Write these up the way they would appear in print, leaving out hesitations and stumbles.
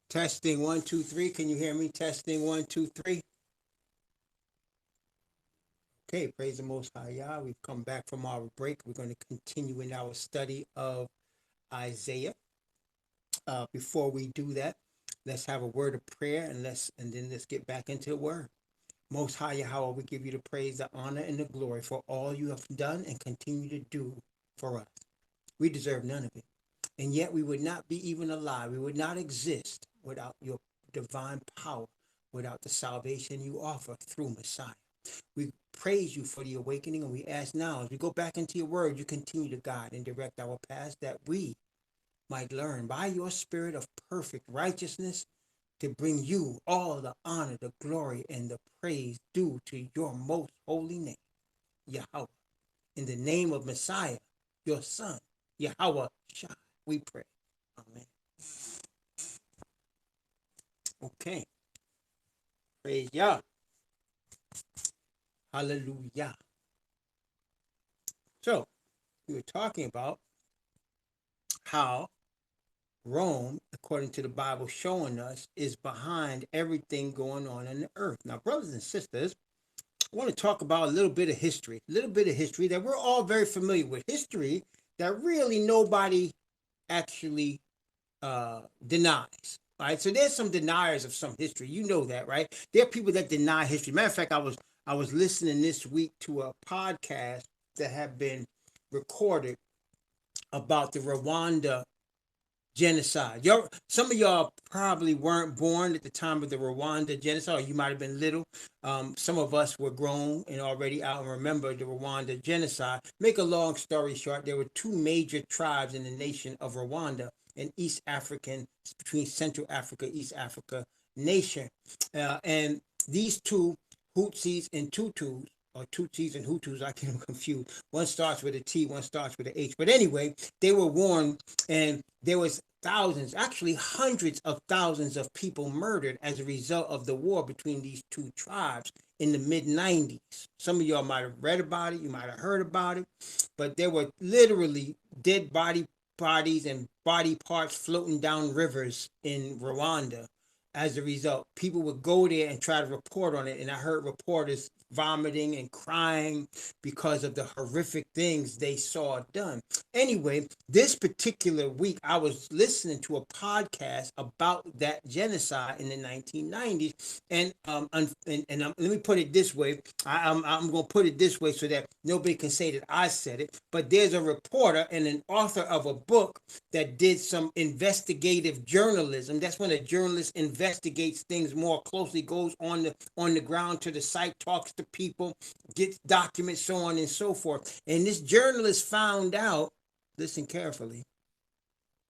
Testing one, two, three. Can you hear me? Testing one, two, three. Okay, praise the Most High Yah. We've come back from our break. We're going to continue in our study of Isaiah. Before we do that, let's have a word of prayer and then let's get back into the word. Most High Yahweh, we give you the praise, the honor, and the glory for all you have done and continue to do for us. We deserve none of it. And yet we would not be even alive. We would not exist without your divine power, without the salvation you offer through Messiah. We praise you for the awakening, and we ask now, as we go back into your word, you continue to guide and direct our paths that we might learn by your spirit of perfect righteousness to bring you all the honor, the glory, and the praise due to your most holy name, Yahweh. In the name of Messiah, your son, Yahweh Shai, we pray. Amen. Okay. Praise Yah. Hallelujah. So, we were talking about how Rome, according to the Bible showing us, is behind everything going on the earth. Now, brothers and sisters, I want to talk about a little bit of history that we're all very familiar with. History that really nobody actually denies. Right, so there's some deniers of some history. You know that, right? There are people that deny history. Matter of fact, I was listening this week to a podcast that had been recorded about the Rwanda genocide. Some of y'all probably weren't born at the time of the Rwanda genocide, or you might have been little. Some of us were grown and already out and remember the Rwanda genocide. Make a long story short, there were two major tribes in the nation of Rwanda, an East African, between Central Africa, East Africa nation. And these two, Hutsis and Tutus, or Tutsis and Hutus, I get them confused. One starts with a T, one starts with an H. But anyway, they were warned, and there was thousands, actually hundreds of thousands of people murdered as a result of the war between these two tribes in the mid-90s. Some of y'all might have read about it, you might have heard about it, but there were literally dead bodies and body parts floating down rivers in Rwanda. As a result, people would go there and try to report on it, and I heard reporters vomiting and crying because of the horrific things they saw done. Anyway, this particular week, I was listening to a podcast about that genocide in the 1990s, and let me put it this way. I'm going to put it this way so that nobody can say that I said it. But there's a reporter and an author of a book that did some investigative journalism. That's when a journalist investigates things more closely, goes on the ground to the site, talks to people, gets documents, so on and so forth. And this journalist found out, listen carefully.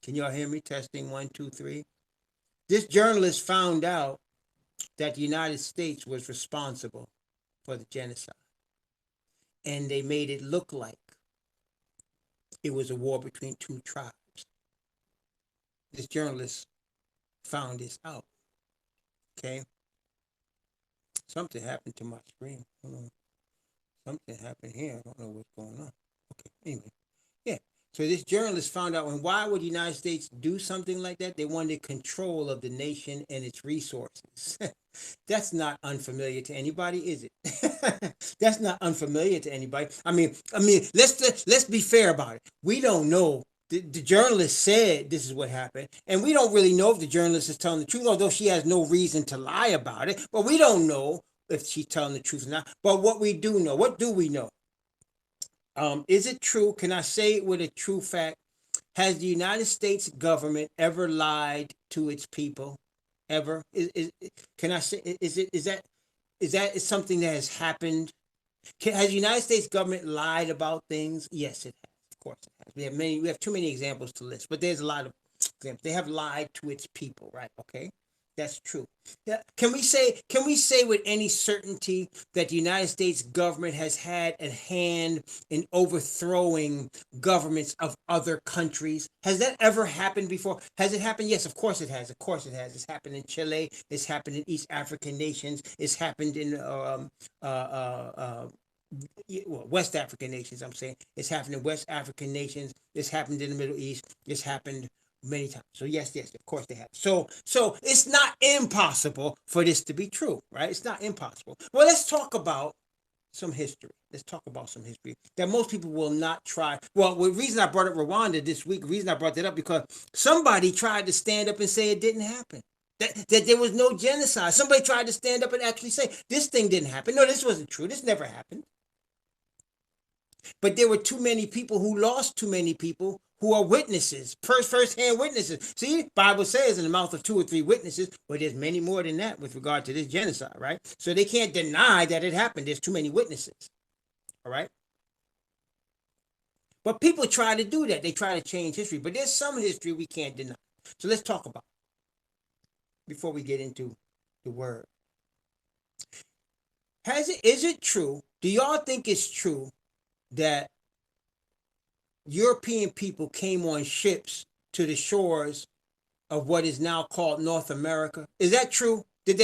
Can y'all hear me? Testing one, two, three. This journalist found out that the United States was responsible for the genocide. And they made it look like it was a war between two tribes. This journalist found this out. Okay? Something happened to my screen. Something happened here. I don't know what's going on. Okay, anyway. Yeah. So this journalist found out, and why would the United States do something like that? They wanted control of the nation and its resources. That's not unfamiliar to anybody, is it? That's not unfamiliar to anybody. Let's be fair about it. We don't know. The journalist said this is what happened, and we don't really know if the journalist is telling the truth, although she has no reason to lie about it. But we don't know if she's telling the truth or not. But what we do know, what do we know? Is it true? Can I say it with a true fact? Has the United States government ever lied to its people? Ever? Can I say? Is that something that has happened? Has the United States government lied about things? Yes, it has. Of course, it has. We have too many examples to list, but there's a lot of examples. They have lied to its people, right? Okay, that's true. Yeah. Can we say with any certainty that the United States government has had a hand in overthrowing governments of other countries? Has that ever happened before? Has it happened? Yes, of course it has. Of course it has. It's happened in Chile. It's happened in East African nations. It's happened in West African nations. I'm saying it's happened in West African nations. It's happened in the Middle East. It's happened Many times. So yes, of course they have. So it's not impossible for this to be true, right? It's not impossible. Well, let's talk about some history. Let's talk about some history that most people will not try. Well, the reason I brought up Rwanda this week, the reason I brought that up because somebody tried to stand up and say it didn't happen. That there was no genocide. Somebody tried to stand up and actually say this thing didn't happen. No, this wasn't true. This never happened. But there were too many people who lost too many people who are witnesses, first-hand witnesses. See, the Bible says in the mouth of 2 or 3 witnesses, but there's many more than that with regard to this genocide, right? So they can't deny that it happened. There's too many witnesses, all right? But people try to do that. They try to change history, but there's some history we can't deny. So let's talk about it before we get into the word. Is it true? Do y'all think it's true that European people came on ships to the shores of what is now called North America? Is that true? Do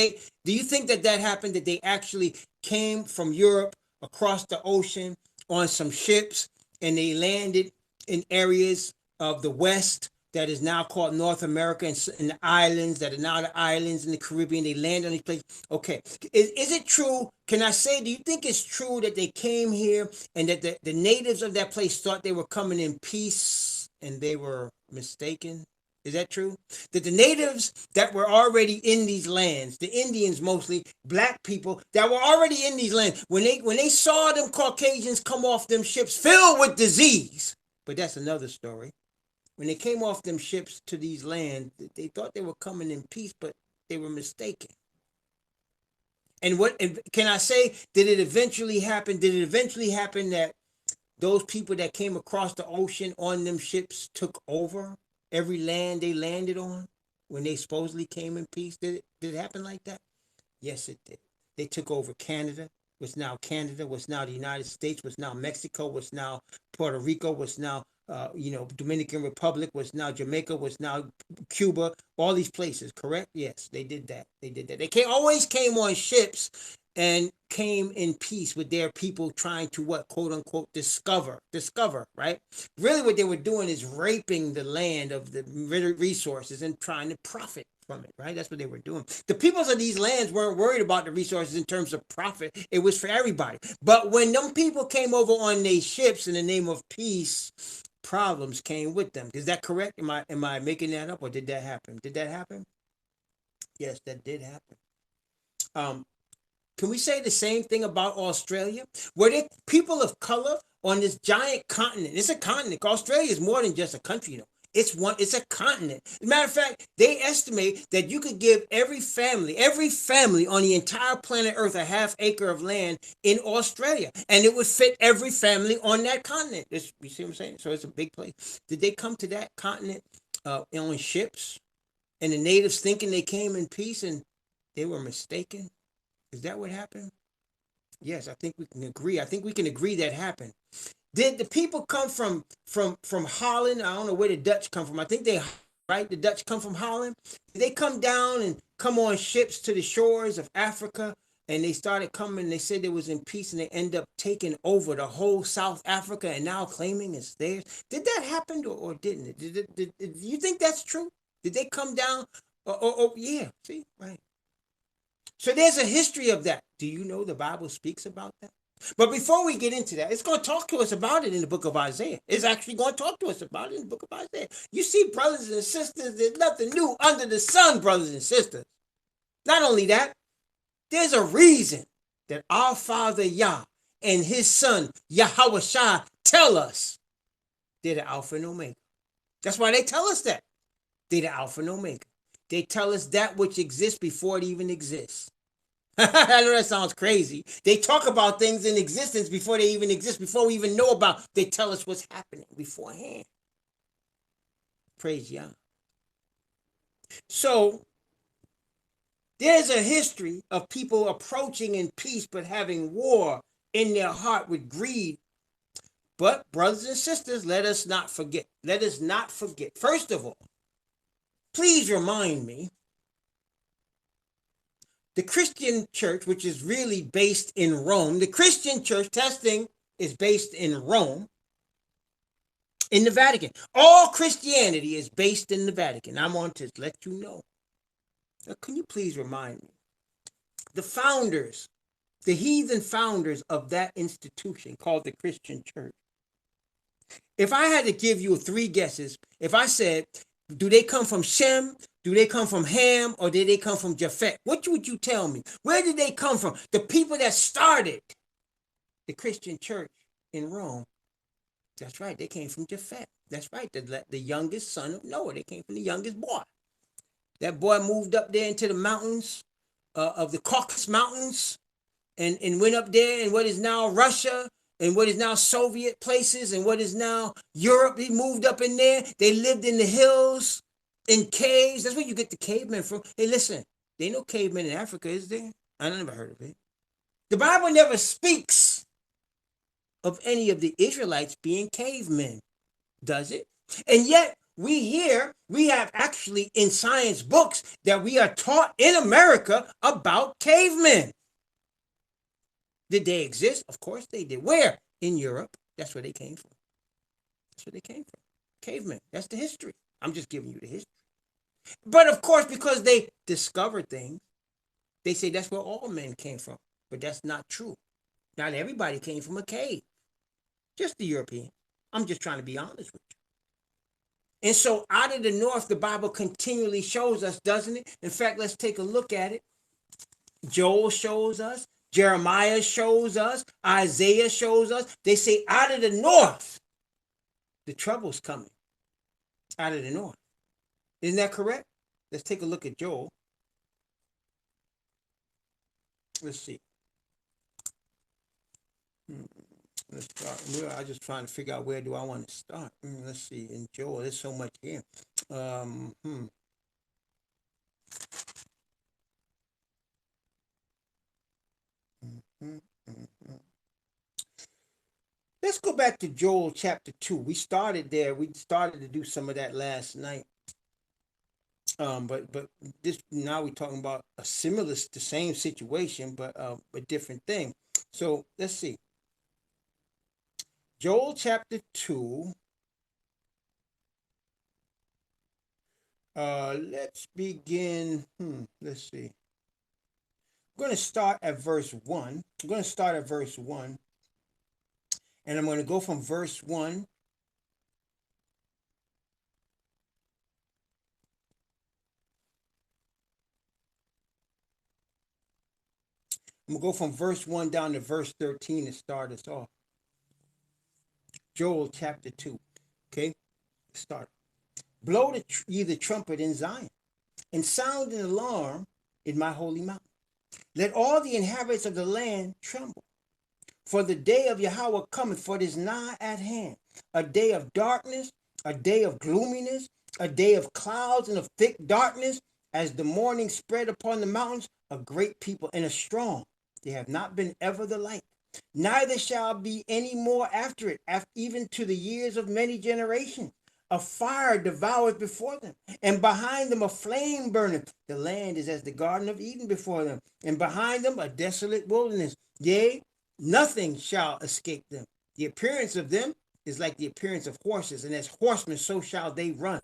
you think that happened, that they actually came from Europe across the ocean on some ships and they landed in areas of the West that is now called North America and the islands that are now the islands in the Caribbean? They land on these places. Okay. Is it true? Can I say, do you think it's true that they came here and that the natives of that place thought they were coming in peace and they were mistaken? Is that true? That the natives that were already in these lands, the Indians mostly, black people that were already in these lands, when they saw them Caucasians come off them ships filled with disease, but that's another story. When they came off them ships to these lands, they thought they were coming in peace, but they were mistaken. And what can I say? Did it eventually happen? Did it eventually happen that those people that came across the ocean on them ships took over every land they landed on when they supposedly came in peace? Did it happen like that? Yes, it did. They took over Canada, what's now Canada, what's now the United States, what's now Mexico, what's now Puerto Rico, what's now Dominican Republic, what's now Jamaica, what's now Cuba, all these places, correct? Yes, they did that. They always came on ships and came in peace with their people trying to what, quote unquote, discover, right? Really what they were doing is raping the land of the resources and trying to profit from it, right? That's what they were doing. The peoples of these lands weren't worried about the resources in terms of profit. It was for everybody. But when them people came over on their ships in the name of peace, problems came with them. Is that correct? Am I making that up, or did that happen? Did that happen? Yes, that did happen. Can we say the same thing about Australia? Were there people of color on this giant continent? It's a continent. Australia is more than just a country, you know. It's a continent. As a matter of fact, they estimate that you could give every family on the entire planet Earth a half acre of land in Australia, and it would fit every family on that continent. You see what I'm saying? So it's a big place. Did they come to that continent on ships, and the natives thinking they came in peace, and they were mistaken? Is that what happened? Yes, I think we can agree. I think we can agree that happened. Did the people come from Holland? I don't know where the Dutch come from. I think the Dutch come from Holland. Did they come down and come on ships to the shores of Africa, and they started coming? They said they was in peace, and they end up taking over the whole South Africa and now claiming it's theirs. Did that happen or didn't it? Did you think that's true? Did they come down? Yeah. See, right. So there's a history of that. Do you know the Bible speaks about that? But before we get into that, it's going to talk to us about it in the book of Isaiah. It's actually going to talk to us about it in the book of Isaiah. You see, brothers and sisters, there's nothing new under the sun, brothers and sisters. Not only that, there's a reason that our Father Yah and his Son Yahweh Shai tell us they're the Alpha and Omega. That's why they tell us that. They're the Alpha and Omega. They tell us that which exists before it even exists. I know that sounds crazy. They talk about things in existence before they even exist, before we even know about. They tell us what's happening beforehand. Praise Yah. So there's a history of people approaching in peace but having war in their heart with greed. But brothers and sisters, let us not forget. Let us not forget. First of all, please remind me, the Christian church, which is really based in Rome, the Christian church, testing, is based in Rome. in the Vatican. All Christianity is based in the Vatican. I'm on to let you know. Now, can you please remind me? The founders, the heathen founders of that institution called the Christian Church. If I had to give you 3 guesses, if I said, do they come from Shem? Do they come from Ham? Or did they come from Japheth? What would you tell me? Where did they come from? The people that started the Christian church in Rome. That's right. They came from Japheth. That's right. The youngest son of Noah. They came from the youngest boy. That boy moved up there into the mountains of the Caucasus Mountains and went up there in what is now Russia and what is now Soviet places and what is now Europe. He moved up in there. They lived in the hills, in caves. That's where you get the cavemen from. Hey, listen, there ain't no cavemen in Africa, is there? I never heard of it. The Bible never speaks of any of the Israelites being cavemen, does it? And yet, we have actually in science books that we are taught in America about cavemen. Did they exist? Of course they did. Where? In Europe. That's where they came from. That's where they came from. Cavemen. That's the history. I'm just giving you the history. But of course, because they discovered things, they say that's where all men came from. But that's not true. Not everybody came from a cave. Just the Europeans. I'm just trying to be honest with you. And so out of the north, the Bible continually shows us, doesn't it? In fact, let's take a look at it. Joel shows us. Jeremiah shows us. Isaiah shows us. They say out of the north, the trouble's coming. Out of the north. Isn't that correct? Let's take a look at Joel. Let's see. Let's start. I'm just trying to figure out where do I want to start. Let's see. In Joel, there's so much here. Let's go back to Joel chapter 2. We started there. We started to do some of that last night. But this now we're talking about the same situation, but a different thing. So let's see. Joel chapter 2. Let's begin. Let's see. I'm going to start at verse 1. I'm going to start at verse 1. And I'm going to go from verse 1. I'm going to go from verse 1 down to verse 13 to start us off. Joel chapter 2. Okay, start. Blow ye the trumpet in Zion, and sound an alarm in my holy mountain. Let all the inhabitants of the land tremble. For the day of Yahweh cometh, for it is nigh at hand. A day of darkness, a day of gloominess, a day of clouds and of thick darkness, as the morning spread upon the mountains, a great people and a strong. They have not been ever the like. Neither shall be any more after it, even to the years of many generations. A fire devoureth before them, and behind them a flame burneth. The land is as the Garden of Eden before them, and behind them a desolate wilderness. Yea, nothing shall escape them. The appearance of them is like the appearance of horses, and as horsemen so shall they run.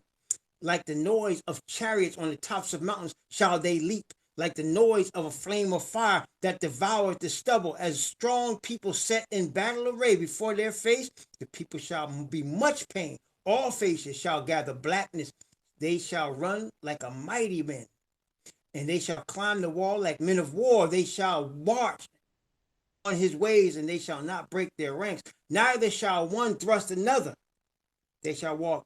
Like the noise of chariots on the tops of mountains shall they leap. Like the noise of a flame of fire that devoureth the stubble. As strong people set in battle array before their face, the people shall be much pain. All faces shall gather blackness. They shall run like a mighty man, and they shall climb the wall like men of war. They shall march on his ways, and they shall not break their ranks. Neither shall one thrust another. They shall walk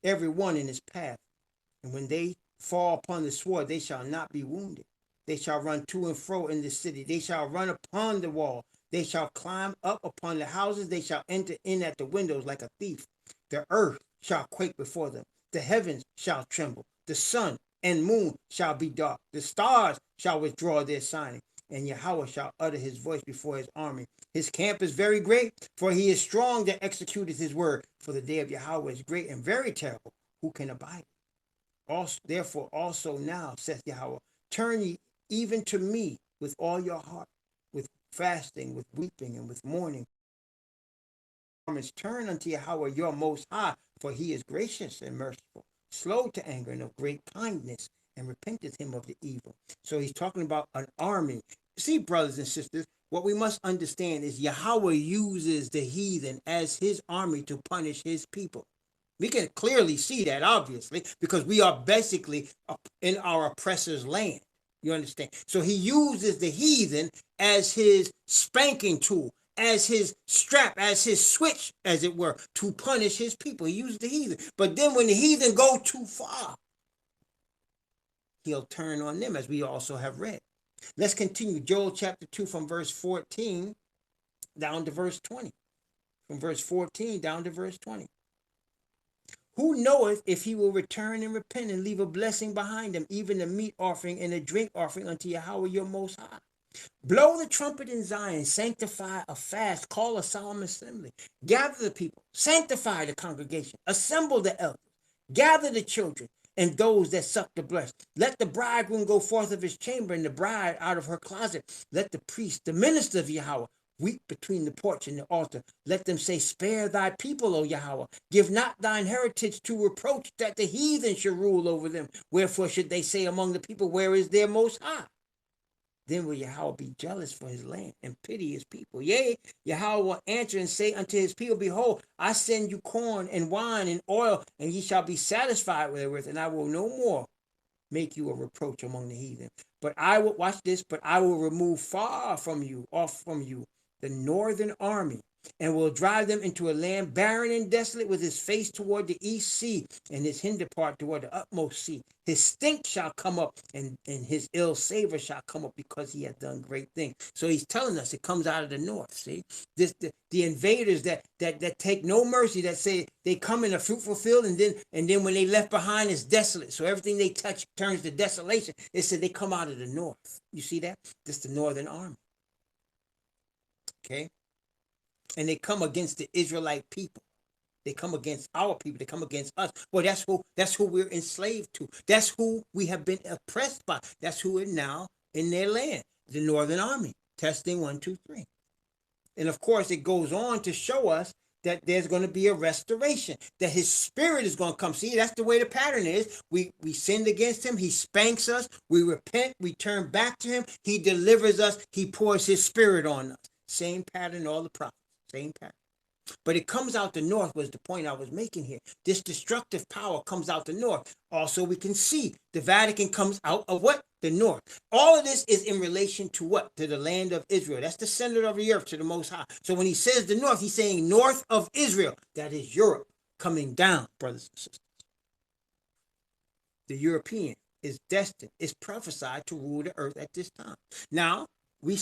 every one in his path. And when they fall upon the sword, they shall not be wounded. They shall run to and fro in the city. They shall run upon the wall. They shall climb up upon the houses. They shall enter in at the windows like a thief. The earth shall quake before them. The heavens shall tremble. The sun and moon shall be dark. The stars shall withdraw their signing. And Yahweh shall utter his voice before his army. His camp is very great, for he is strong that executeth his word. For the day of Yahweh is great and very terrible. Who can abide it? Also, therefore also now, saith Yahweh, turn ye even to me with all your heart, with fasting, with weeping, and with mourning. Turn unto Yahweh your most high, for he is gracious and merciful, slow to anger and of great kindness, and repenteth him of the evil. So he's talking about an army. See, brothers and sisters, what we must understand is Yahweh uses the heathen as his army to punish his people. We can clearly see that, obviously, because we are basically in our oppressor's land. You understand? So he uses the heathen as his spanking tool, as his strap, as his switch, as it were, to punish his people. He uses the heathen. But then when the heathen go too far, he'll turn on them, as we also have read. Let's continue. Joel chapter 2 from verse 14 down to verse 20. From verse 14 down to verse 20. Who knoweth if he will return and repent and leave a blessing behind him, even a meat offering and a drink offering unto Yahweh your most high? Blow the trumpet in Zion, sanctify a fast, call a solemn assembly. Gather the people, sanctify the congregation, assemble the elders, gather the children and those that suck the breast. Let the bridegroom go forth of his chamber and the bride out of her closet. Let the priest, the minister of Yahweh, weep between the porch and the altar. Let them say, spare thy people, O Yahweh. Give not thine heritage to reproach, that the heathen should rule over them. Wherefore should they say among the people, where is their most high? Then will Yahweh be jealous for his land and pity his people. Yea, Yahweh will answer and say unto his people, behold, I send you corn and wine and oil, and ye shall be satisfied therewith, and I will no more make you a reproach among the heathen. But I will, watch this, but I will remove off from you, the northern army, and will drive them into a land barren and desolate, with his face toward the east sea, and his hinder part toward the utmost sea. His stink shall come up, and his ill savor shall come up, because he hath done great things. So he's telling us it comes out of the north. See, the invaders that take no mercy, that say they come in a fruitful field, and then when they left behind is desolate. So everything they touch turns to desolation. It said they come out of the north. You see that? This is the northern army. Okay. And they come against the Israelite people. They come against our people. They come against us. Well, that's who we're enslaved to. That's who we have been oppressed by. That's who is now in their land. The Northern Army. Testing 1, 2, 3. And of course, it goes on to show us that there's going to be a restoration, that his spirit is going to come. See, that's the way the pattern is. We sinned against him. He spanks us. We repent. We turn back to him. He delivers us. He pours his spirit on us. Same pattern, all the prophets. Same pattern. But it comes out the north, was the point I was making here. This destructive power comes out the north. Also, we can see the Vatican comes out of what? The north. All of this is in relation to what? To the land of Israel. That's the center of the earth, to the Most High. So when he says the north, he's saying north of Israel. That is Europe coming down, brothers and sisters. The European is destined, is prophesied to rule the earth at this time. Now, we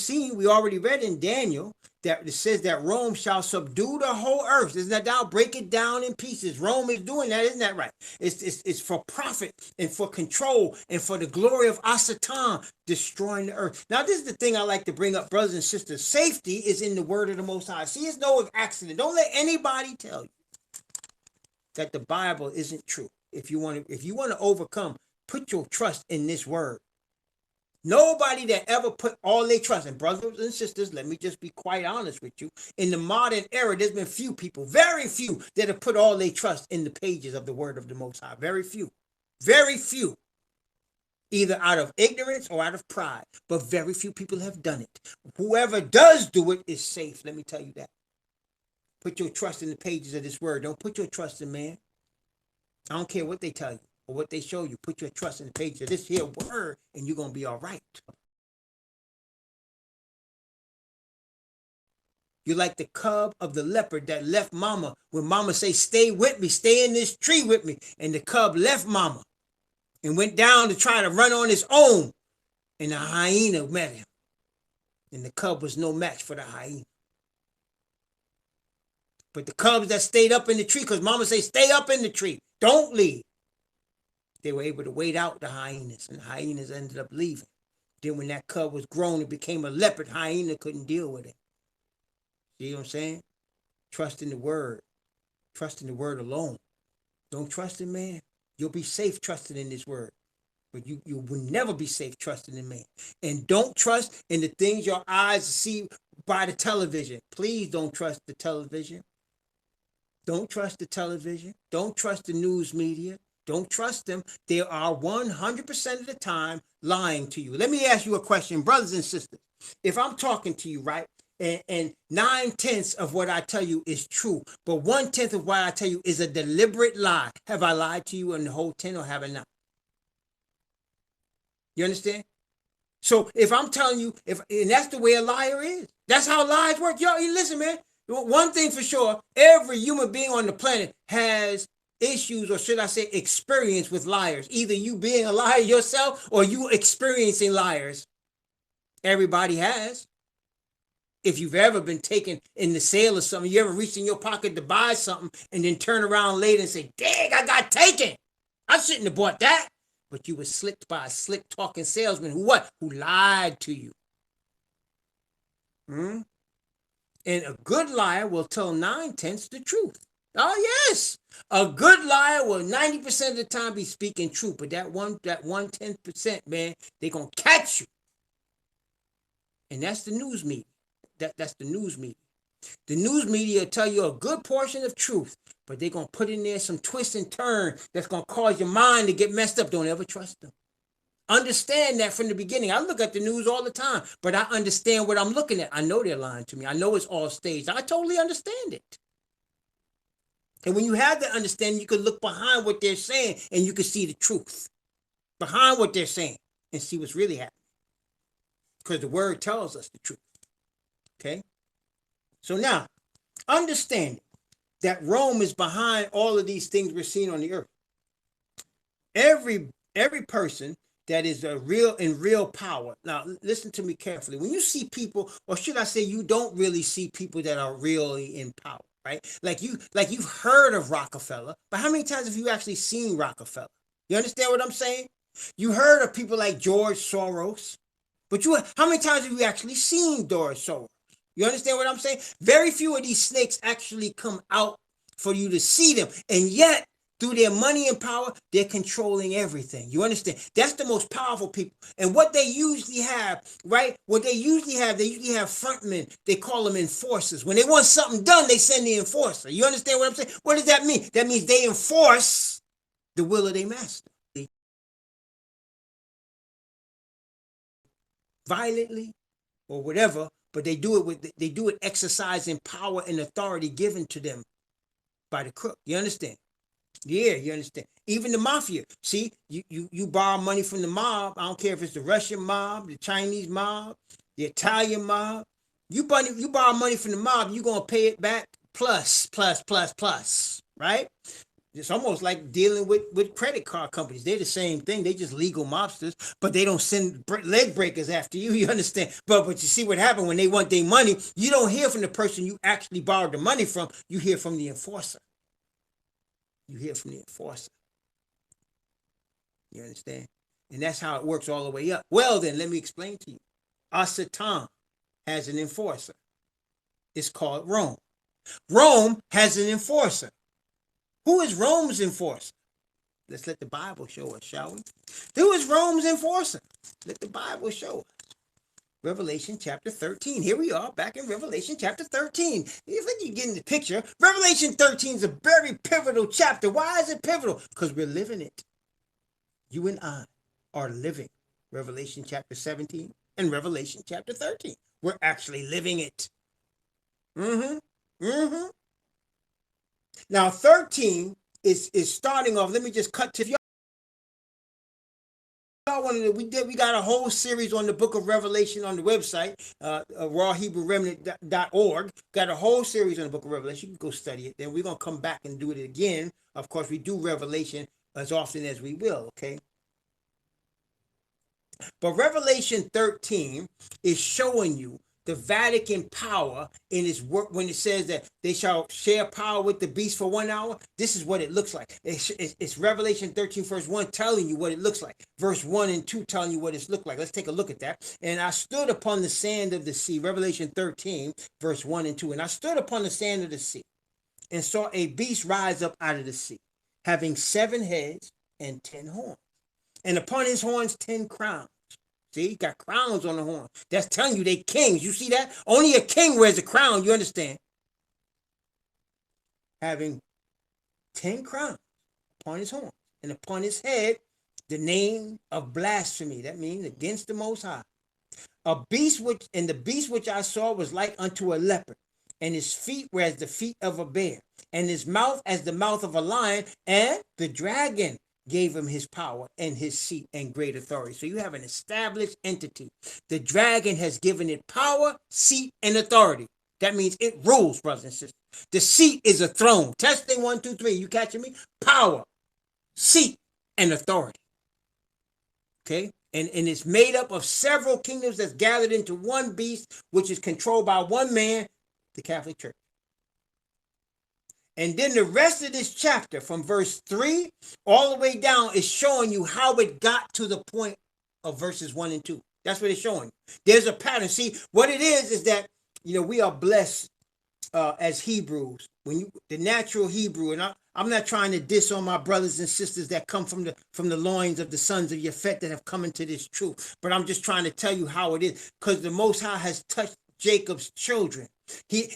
already read in Daniel that it says that Rome shall subdue the whole earth. Isn't that down? Break it down in pieces. Rome is doing that, isn't that right? It's for profit and for control and for the glory of Asatan, destroying the earth. Now, this is the thing I like to bring up, brothers and sisters. Safety is in the word of the Most High. See, it's no accident. Don't let anybody tell you that the Bible isn't true. If you want to overcome, put your trust in this word. Nobody that ever put all their trust, and brothers and sisters, let me just be quite honest with you. In the modern era, there's been few people, very few, that have put all their trust in the pages of the word of the Most High. Very few. Very few. Either out of ignorance or out of pride. But very few people have done it. Whoever does do it is safe. Let me tell you that. Put your trust in the pages of this word. Don't put your trust in man. I don't care what they tell you or what they show you. Put your trust in the pages of this here word, and you're going to be all right. You're like the cub of the leopard that left mama when mama say, stay with me, stay in this tree with me. And the cub left mama and went down to try to run on his own. And the hyena met him. And the cub was no match for the hyena. But the cubs that stayed up in the tree, because mama say, stay up in the tree, don't leave. They were able to wait out the hyenas, and the hyenas ended up leaving. Then when that cub was grown and became a leopard, hyena couldn't deal with it. See what I'm saying? Trust in the word. Trust in the word alone. Don't trust in man. You'll be safe trusting in this word. But you will never be safe trusting in man. And don't trust in the things your eyes see by the television. Please don't trust the television. Don't trust the television. Don't trust the news media. Don't trust them. They are 100% of the time lying to you. Let me ask you a question, brothers and sisters. If I'm talking to you, right, and 9/10 of what I tell you is true, but 1/10 of what I tell you is a deliberate lie, have I lied to you in the whole 10 or have I not? You understand? So if I'm telling you, and that's the way a liar is. That's how lies work. Yo, listen, man. One thing for sure, every human being on the planet has issues, or should I say experience with liars. Either you being a liar yourself or you experiencing liars. Everybody has. If you've ever been taken in the sale or something, you ever reached in your pocket to buy something and then turn around later and say, dang, I got taken. I shouldn't have bought that. But you were slicked by a slick talking salesman who what? Who lied to you. Hmm? And a good liar will tell 9/10 the truth. Oh yes, a good liar will 90% of the time be speaking truth, but that 1/10%, man, they gonna catch you. And that's the news media. That's the news media. The news media will tell you a good portion of truth, but they're gonna put in there some twist and turn that's gonna cause your mind to get messed up. Don't ever trust them. Understand that from the beginning. I look at the news all the time, but I understand what I'm looking at. I know they're lying to me. I know it's all staged. I totally understand it. And when you have that understanding, you can look behind what they're saying and you can see the truth behind what they're saying and see what's really happening. Because the word tells us the truth. Okay? So now, understanding that Rome is behind all of these things we're seeing on the earth. Every person that is in real power. Now, listen to me carefully. When you see people, or should I say, you don't really see people that are really in power, right? Like you've heard of Rockefeller, but how many times have you actually seen Rockefeller? You understand what I'm saying? You heard of people like George Soros, but how many times have you actually seen George Soros? You understand what I'm saying? Very few of these snakes actually come out for you to see them, and yet through their money and power, they're controlling everything. You understand? That's the most powerful people. And what they usually have, right? They usually have frontmen. They call them enforcers. When they want something done, they send the enforcer. You understand what I'm saying? What does that mean? That means they enforce the will of their master. Violently or whatever, but they do it exercising power and authority given to them by the crook. You understand? Yeah, you understand. Even the mafia. See, you borrow money from the mob. I don't care if it's the Russian mob, the Chinese mob, the Italian mob. You borrow money from the mob, you're gonna pay it back plus, right? It's almost like dealing with credit card companies. They're the same thing. They just legal mobsters, but they don't send leg breakers after you. You understand? But you see what happened when they want their money. You don't hear from the person you actually borrowed the money from. You hear from the enforcer. You hear from the enforcer. You understand? And that's how it works all the way up. Well, then, let me explain to you. Satan has an enforcer. It's called Rome. Rome has an enforcer. Who is Rome's enforcer? Let's let the Bible show us, shall we? Who is Rome's enforcer? Let the Bible show us. Revelation chapter 13. Here we are back in Revelation chapter 13. If you get in the picture, Revelation 13 is a very pivotal chapter. Why is it pivotal? Because we're living it. You and I are living Revelation chapter 17 and Revelation chapter 13. We're actually living it. Now 13 is starting off. Let me just cut to we got a whole series on the book of Revelation on the website, rawhebrewremnant.org. Got a whole series on the book of Revelation. You can go study it. Then we're going to come back and do it again. Of course, we do Revelation as often as we will, okay? But Revelation 13 is showing you the Vatican power in its work when it says that they shall share power with the beast for 1 hour. This is what it looks like. It's Revelation 13, verse 1 telling you what it looks like. Verse 1 and 2 telling you what it's looked like. Let's take a look at that. And I stood upon the sand of the sea. Revelation 13, verse 1 and 2. And I stood upon the sand of the sea and saw a beast rise up out of the sea, having 7 heads and 10 horns. And upon his horns 10 crowns. See, he got crowns on the horn. That's telling you they kings. You see that? Only a king wears a crown, you understand? having 10 crowns upon his horn, and upon his head the name of blasphemy. That means against the Most High. The beast which I saw was like unto a leopard, and his feet were as the feet of a bear, and his mouth as the mouth of a lion, and the dragon gave him his power and his seat and great authority. So you have an established entity. The dragon has given it power, seat, and authority. That means it rules, brothers and sisters. The seat is a throne. Testing 1, 2, 3. You catching me? Power, seat, and authority. Okay? And it's made up of several kingdoms that's gathered into one beast, which is controlled by one man, the Catholic Church. And then the rest of this chapter, from verse 3 all the way down, is showing you how it got to the point of verses 1 and 2. That's what it's showing. There's a pattern. See, what it is that, we are blessed as Hebrews. The natural Hebrew, and I'm not trying to diss on my brothers and sisters that come from the loins of the sons of Yafet that have come into this truth, but I'm just trying to tell you how it is, because the Most High has touched Jacob's children.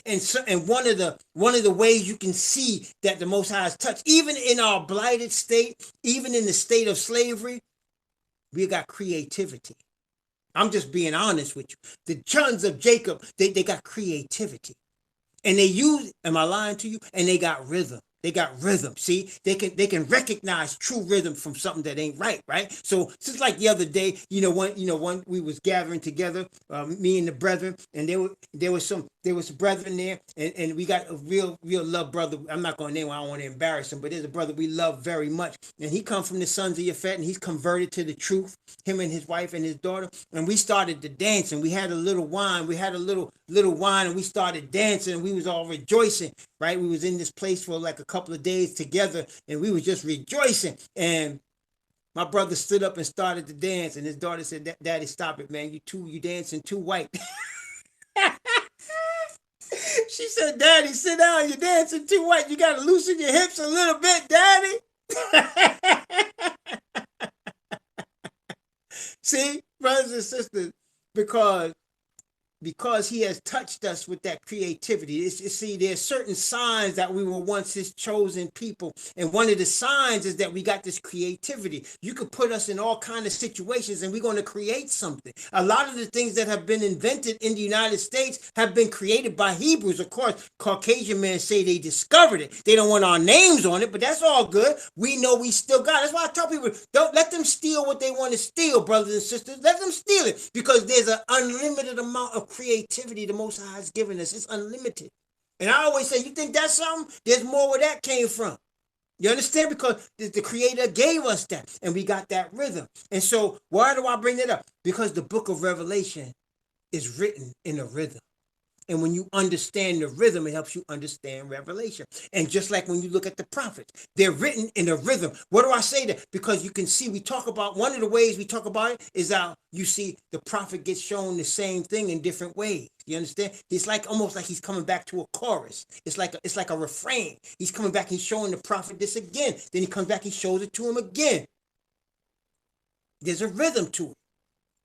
And one of the ways you can see that the Most High has touched, even in our blighted state, even in the state of slavery, we got creativity. I'm just being honest with you. The sons of Jacob, they got creativity. And they use, am I lying to you? And they got rhythm. They got rhythm. See, they can recognize true rhythm from something that ain't right, right? So just like the other day, when we was gathering together, me and the brethren, and there was brethren there, and we got a real love brother. I'm not gonna name him, I don't want to embarrass him, but there's a brother we love very much, and he come from the sons of Yafet, and he's converted to the truth. Him and his wife and his daughter, and we started to dance, and we had a little wine. We had a little wine, and we started dancing, and we was all rejoicing. Right, we was in this place for like a couple of days together, and we was just rejoicing. And my brother stood up and started to dance, and his daughter said, "Daddy, stop it, man! You dancing too white." She said, "Daddy, sit down. You're dancing too white. You gotta loosen your hips a little bit, Daddy." See, brothers and sisters, because he has touched us with that creativity. See, there's certain signs that we were once his chosen people. And one of the signs is that we got this creativity. You could put us in all kinds of situations and we're going to create something. A lot of the things that have been invented in the United States have been created by Hebrews. Of course, Caucasian men say they discovered it. They don't want our names on it, but that's all good. We know we still got it. That's why I tell people, don't let them steal what they want to steal, brothers and sisters. Let them steal it, because there's an unlimited amount of creativity the Most High has given us. It's unlimited. And I always say, you think that's something? There's more where that came from. You understand? Because the Creator gave us that, and we got that rhythm. And so why do I bring that up? Because the book of Revelation is written in a rhythm. And when you understand the rhythm, it helps you understand Revelation. And just like when you look at the prophets, they're written in a rhythm. What do I say that? Because you can see, we talk about, one of the ways we talk about it is how you see the prophet gets shown the same thing in different ways. You understand? It's like almost like he's coming back to a chorus. It's like a refrain. He's coming back, he's showing the prophet this again. Then he comes back, he shows it to him again. There's a rhythm to it.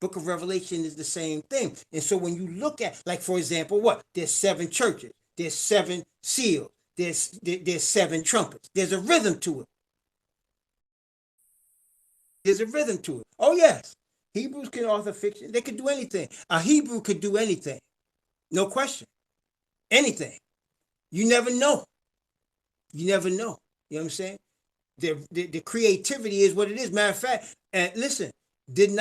Book of Revelation is the same thing. And so when you look at, like, for example, there's 7 churches, there's 7 seals, there's 7 trumpets. There's a rhythm to it. There's a rhythm to it. Oh yes, Hebrews can author fiction. They could do anything. A Hebrew could do anything. No question. Anything. You never know. You never know. You know what I'm saying? The creativity is what it is. Matter of fact, and listen, does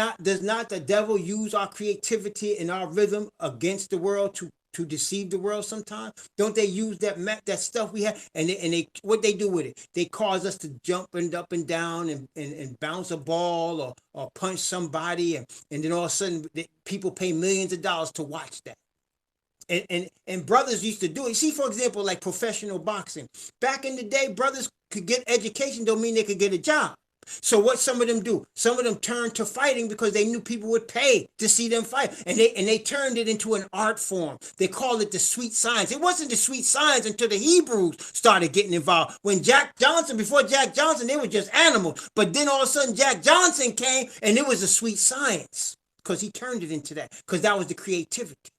not the devil use our creativity and our rhythm against the world to deceive the world sometimes? Don't they use that stuff we have, and they what they do with it? They cause us to jump up and down and bounce a ball or punch somebody, and then all of a sudden people pay millions of dollars to watch that. And brothers used to do it. See, for example, like professional boxing. Back in the day, brothers could get education, don't mean they could get a job. So what some of them do? Some of them turned to fighting because they knew people would pay to see them fight. And they turned it into an art form. They called it the sweet science. It wasn't the sweet science until the Hebrews started getting involved. When before Jack Johnson, they were just animals. But then all of a sudden Jack Johnson came and it was a sweet science because he turned it into that, because that was the creativity.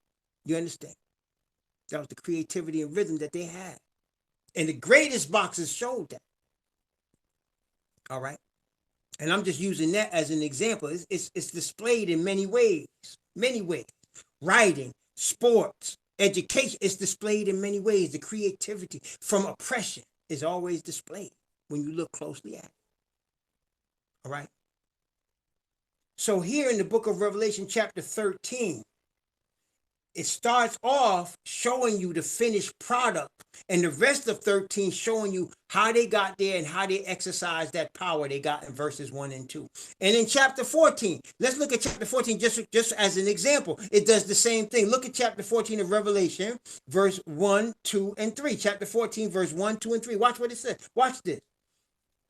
You understand? That was the creativity and rhythm that they had. And the greatest boxes showed that. All right. And I'm just using that as an example. It's displayed in many ways. Many ways. Writing, sports, education. It's displayed in many ways. The creativity from oppression is always displayed when you look closely at it. All right. So here in the book of Revelation, chapter 13, it starts off showing you the finished product, and the rest of 13 showing you how they got there and how they exercised that power they got in verses 1 and 2. And in chapter 14, let's look at chapter 14 just as an example. It does the same thing. Look at chapter 14 of Revelation, verse 1, 2, and 3. Chapter 14, verse 1, 2, and 3. Watch what it says. Watch this.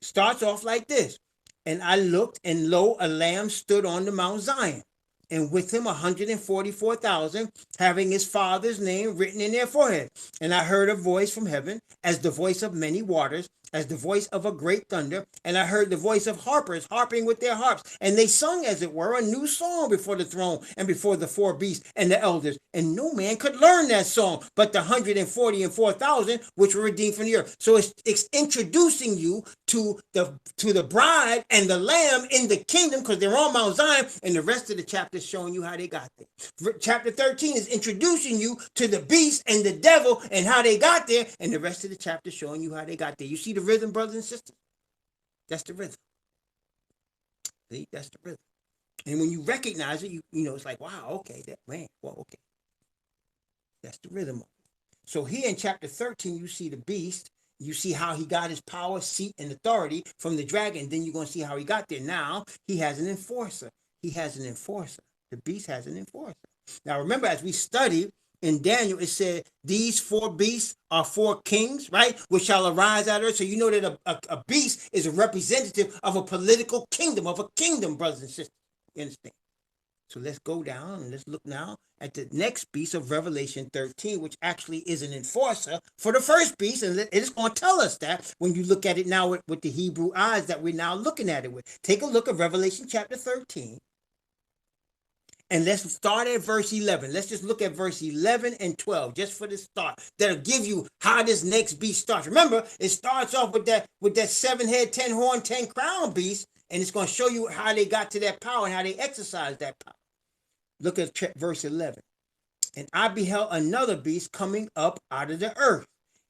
Starts off like this. And I looked, and lo, a lamb stood on the Mount Zion, and with him 144,000, having his father's name written in their forehead. And I heard a voice from heaven, as the voice of many waters, as the voice of a great thunder. And I heard the voice of harpers harping with their harps. And they sung, as it were, a new song before the throne and before the four beasts and the elders. And no man could learn that song but the 144,000 which were redeemed from the earth. So it's introducing you to the bride and the lamb in the kingdom, because they're on Mount Zion, and the rest of the chapter is showing you how they got there. Chapter 13 is introducing you to the beast and the devil and how they got there, and the rest of the chapter is showing you how they got there. You see the rhythm, brothers and sisters? That's the rhythm. See, that's the rhythm. And when you recognize it, you know, it's like, wow, okay, okay. That's the rhythm. So here in chapter 13, you see the beast. You see how he got his power, seat, and authority from the dragon. Then you're going to see how he got there. Now he has an enforcer. He has an enforcer. The beast has an enforcer. Now remember, as we studied in Daniel, it said these four beasts are four kings, right? Which shall arise out of earth. So you know that a beast is a representative of a political kingdom, brothers and sisters. You understand? So let's go down and let's look now at the next beast of Revelation 13, which actually is an enforcer for the first beast. And it's going to tell us that when you look at it now with the Hebrew eyes that we're now looking at it with. Take a look at Revelation chapter 13. And let's start at verse 11. Let's just look at verse 11 and 12 just for the start. That'll give you how this next beast starts. Remember, it starts off with that 7-head, 10-horn, 10-crown beast. And it's going to show you how they got to that power and how they exercised that power. Look at verse 11. And I beheld another beast coming up out of the earth.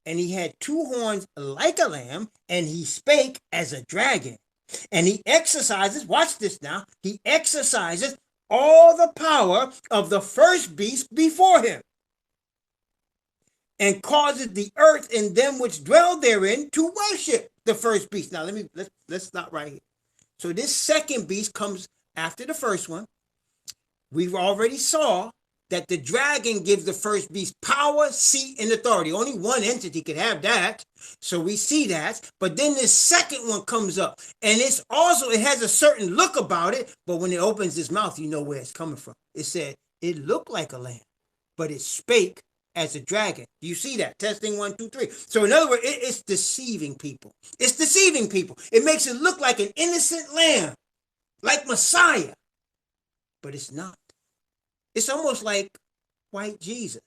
And he had 2 horns like a lamb, and he spake as a dragon. And he exercises, watch this now, he exercises all the power of the first beast before him, and causes the earth and them which dwell therein to worship the first beast. Now let's stop right here. So this second beast comes after the first one. We've already saw that the dragon gives the first beast power, seat, and authority. Only one entity could have that. So we see that. But then this second one comes up. And it has a certain look about it. But when it opens its mouth, you know where it's coming from. It said, it looked like a lamb, but it spake as a dragon. Do you see that? Testing 1, 2, 3. So in other words, it's deceiving people. It's deceiving people. It makes it look like an innocent lamb, like Messiah. But it's not. It's almost like white Jesus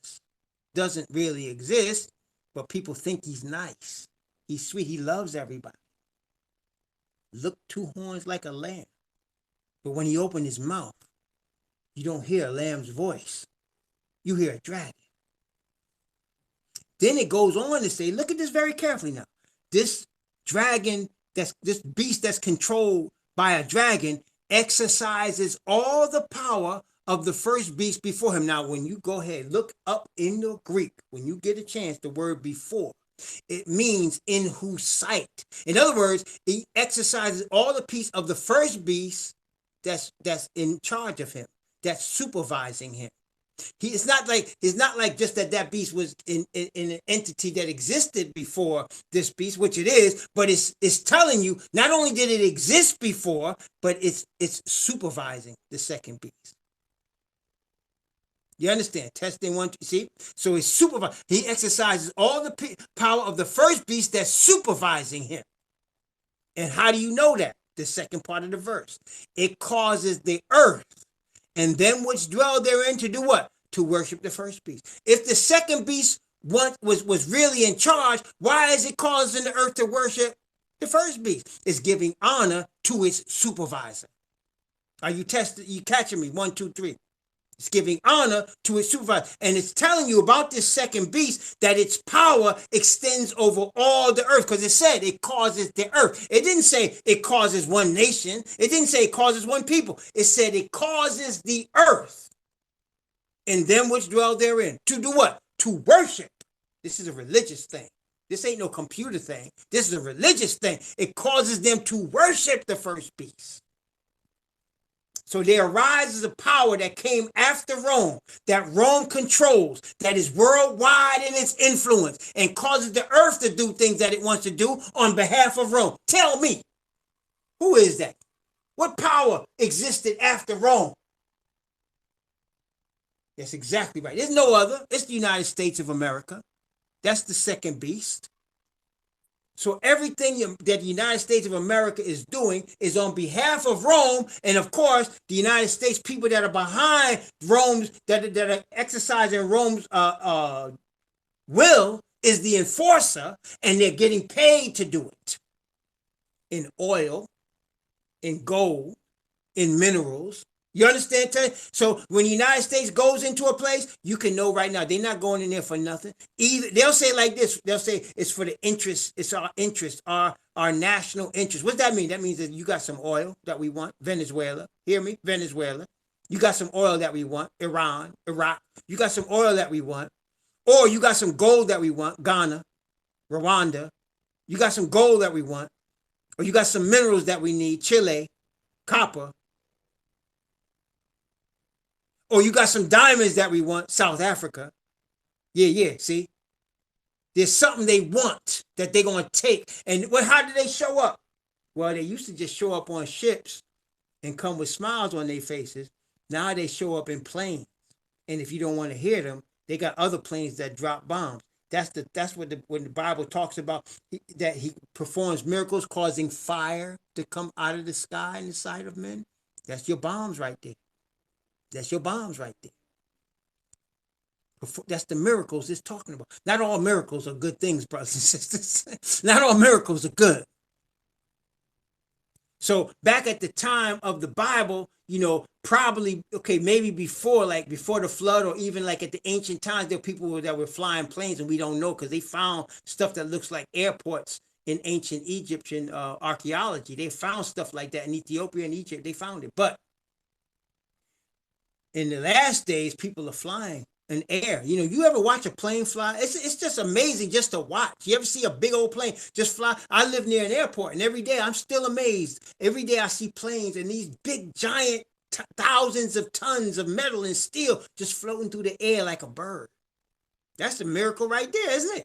doesn't really exist, but people think he's nice. He's sweet. He loves everybody. Look, 2 horns like a lamb. But when he opened his mouth, you don't hear a lamb's voice. You hear a dragon. Then it goes on to say, look at this very carefully now. This dragon, this beast that's controlled by a dragon, exercises all the power of the first beast before him. Now, when you go ahead, look up in the Greek, when you get a chance, the word before, it means in whose sight. In other words, he exercises all the piece of the first beast that's in charge of him, that's supervising him. It's not like just that beast was in an entity that existed before this beast, which it is, but it's telling you not only did it exist before, but it's supervising the second beast. You understand? Testing 1, 2, see? So it's supervised. He exercises all the power of the first beast that's supervising him. And how do you know that? The second part of the verse. It causes the earth and them which dwell therein to do what? To worship the first beast. If the second beast was really in charge, why is it causing the earth to worship the first beast? It's giving honor to its supervisor. Are you testing? You catching me? 1, 2, 3. It's giving honor to its supervisor. And it's telling you about this second beast that its power extends over all the earth. Because it said it causes the earth. It didn't say it causes one nation. It didn't say it causes one people. It said it causes the earth and them which dwell therein. To do what? To worship. This is a religious thing. This ain't no computer thing. This is a religious thing. It causes them to worship the first beast. So there arises a power that came after Rome, that Rome controls, that is worldwide in its influence, and causes the earth to do things that it wants to do on behalf of Rome. Tell me, who is that? What power existed after Rome? That's exactly right. There's no other. It's the United States of America. That's the second beast. So everything that the United States of America is doing is on behalf of Rome. And of course, the United States people that are behind Rome's, that are exercising Rome's will is the enforcer, and they're getting paid to do it. In oil, in gold, in minerals. You understand? So when the United States goes into a place, you can know right now they're not going in there for nothing. Either they'll say like this, they'll say it's for the interest, it's our interest, our national interest. What does that mean? That means that you got some oil that we want, Venezuela. Hear me? Venezuela. You got some oil that we want, Iran, Iraq. You got some oil that we want. Or you got some gold that we want, Ghana, Rwanda. You got some gold that we want. Or you got some minerals that we need, Chile, copper. Or you got some diamonds that we want, South Africa. Yeah, see? There's something they want that they're going to take. And how do they show up? Well, they used to just show up on ships and come with smiles on their faces. Now they show up in planes. And if you don't want to hear them, they got other planes that drop bombs. That's what when the Bible talks about that he performs miracles causing fire to come out of the sky in the sight of men. That's your bombs right there. That's your bombs right there. That's the miracles it's talking about. Not all miracles are good things, brothers and sisters. Not all miracles are good. So back at the time of the Bible, probably, maybe before the flood, or even like at the ancient times, there were people that were flying planes, and we don't know because they found stuff that looks like airports in ancient Egyptian archaeology. They found stuff like that in Ethiopia and Egypt. They found it. But in the last days, people are flying in air. You ever watch a plane fly? It's just amazing just to watch. You ever see a big old plane just fly? I live near an airport, and every day I'm still amazed. Every day I see planes and these big, giant, thousands of tons of metal and steel just floating through the air like a bird. That's a miracle right there, isn't it?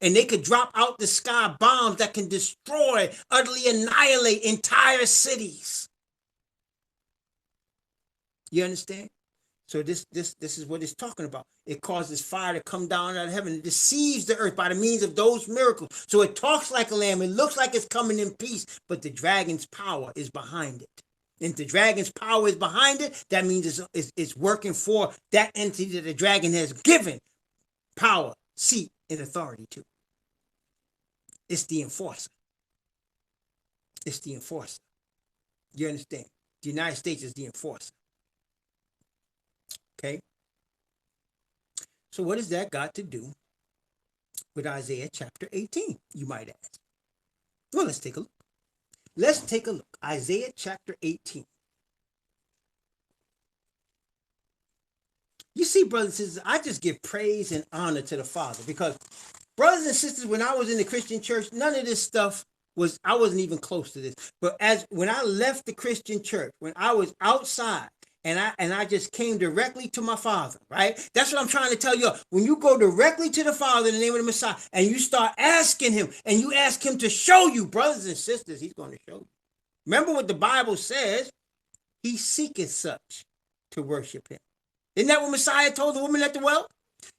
And they could drop out the sky bombs that can destroy, utterly annihilate entire cities. You understand? So this is what it's talking about. It causes fire to come down out of heaven. It deceives the earth by the means of those miracles. So it talks like a lamb. It looks like it's coming in peace, but the dragon's power is behind it. And if the dragon's power is behind it, that means it's working for that entity that the dragon has given power, seat, and authority to. It's the enforcer. It's the enforcer. You understand? The United States is the enforcer. Okay, so what has that got to do with Isaiah chapter 18, you might ask? Well, let's take a look. Let's take a look. Isaiah chapter 18. You see, brothers and sisters, I just give praise and honor to the Father, because brothers and sisters, when I was in the Christian church, none of this stuff I wasn't even close to this. But when I left the Christian church, when I was outside, and I just came directly to my Father, right? That's what I'm trying to tell you. When you go directly to the Father in the name of the Messiah, and you start asking him, and you ask him to show you, brothers and sisters, he's going to show you. Remember what the Bible says? He seeketh such to worship him. Isn't that what Messiah told the woman at the well?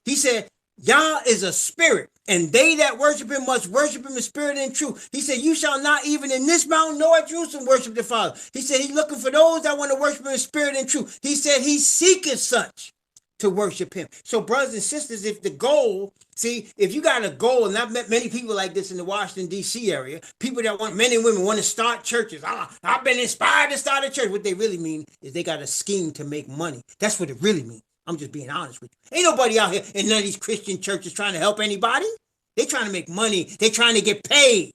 He said, Yah is a spirit, and they that worship him must worship him in spirit and truth. He said, you shall not even in this mountain nor at Jerusalem worship the Father. He said he's looking for those that want to worship him in spirit and truth. He said he seeketh such to worship him. So, brothers and sisters, if the goal, see, if you got a goal, and I've met many people like this in the Washington, D.C. area, people that want, men and women want to start churches. I've been inspired to start a church. What they really mean is they got a scheme to make money. That's what it really means. I'm just being honest with you. Ain't nobody out here in none of these Christian churches trying to help anybody. They trying to make money. They trying to get paid.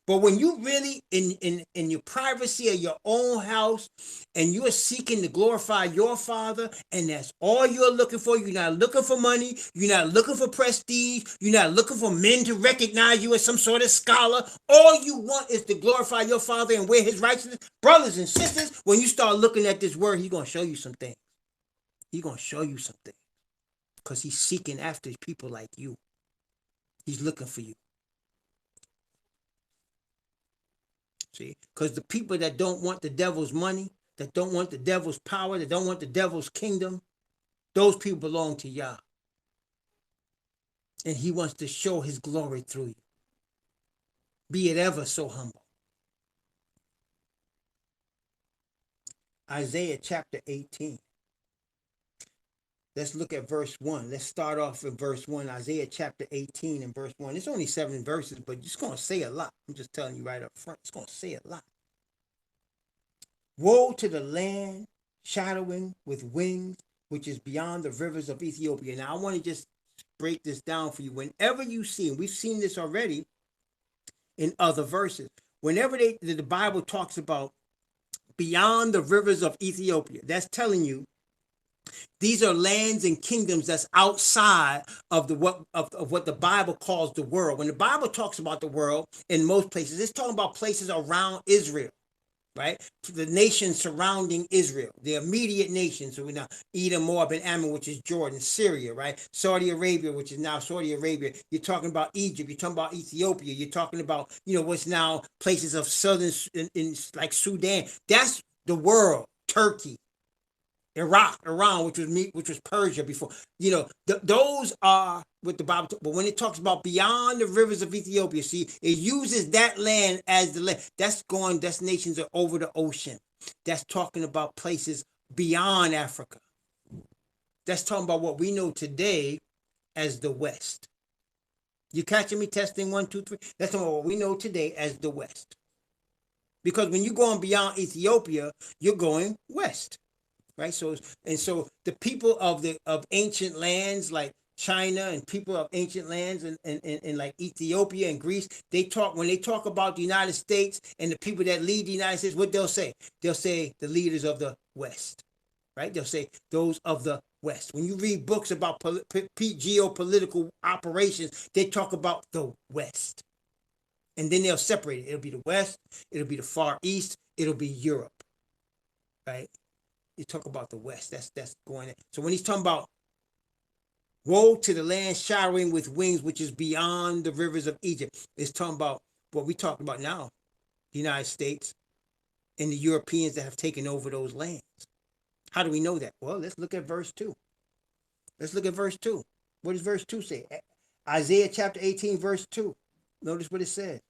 But when you really in your privacy of your own house and you're seeking to glorify your Father, and that's all you're looking for, you're not looking for money, you're not looking for prestige, you're not looking for men to recognize you as some sort of scholar. All you want is to glorify your Father and wear his righteousness. Brothers and sisters, when you start looking at this word, he's going to show you some things. He's going to show you some things because he's seeking after people like you. He's looking for you. See, because the people that don't want the devil's money, that don't want the devil's power, that don't want the devil's kingdom, those people belong to Yah. And he wants to show his glory through you. Be it ever so humble. Isaiah chapter 18. Let's look at verse 1. Let's start off in verse 1. Isaiah chapter 18 and verse 1. It's only 7 verses, but it's going to say a lot. I'm just telling you right up front. It's going to say a lot. Woe to the land shadowing with wings, which is beyond the rivers of Ethiopia. Now, I want to just break this down for you. Whenever you see, and we've seen this already in other verses, whenever the Bible talks about beyond the rivers of Ethiopia, that's telling you these are lands and kingdoms that's outside of what the Bible calls the world. When the Bible talks about the world in most places, it's talking about places around Israel, right? The nations surrounding Israel, the immediate nations. So we now Edom, Moab, and Ammon, which is Jordan, Syria, right? Saudi Arabia, which is now Saudi Arabia. You're talking about Egypt. You're talking about Ethiopia. You're talking about, what's now places of southern in like Sudan. That's the world. Turkey. Iraq, Iran, which was Persia before. Those are what the Bible. But when it talks about beyond the rivers of Ethiopia, see, it uses that land as the land. That's nations are over the ocean. That's talking about places beyond Africa. That's talking about what we know today as the West. You catching me? Testing 1, 2, 3. That's talking about what we know today as the West. Because when you're going beyond Ethiopia, you're going west. Right, so the people of ancient lands like China and people of ancient lands and like Ethiopia and Greece, when they talk about the United States and the people that lead the United States, what they'll say the leaders of the West, right? They'll say those of the West. When you read books about geopolitical operations, they talk about the West, and then they'll separate it. It'll be the West, it'll be the Far East, it'll be Europe, right? You talk about the West. That's going in. So when he's talking about woe to the land showering with wings, which is beyond the rivers of Egypt, it's talking about what we talk about now, the United States and the Europeans that have taken over those lands. How do we know that? Well, let's look at verse 2. Let's look at verse 2. What does verse 2 say? Isaiah chapter 18, verse 2. Notice what it says.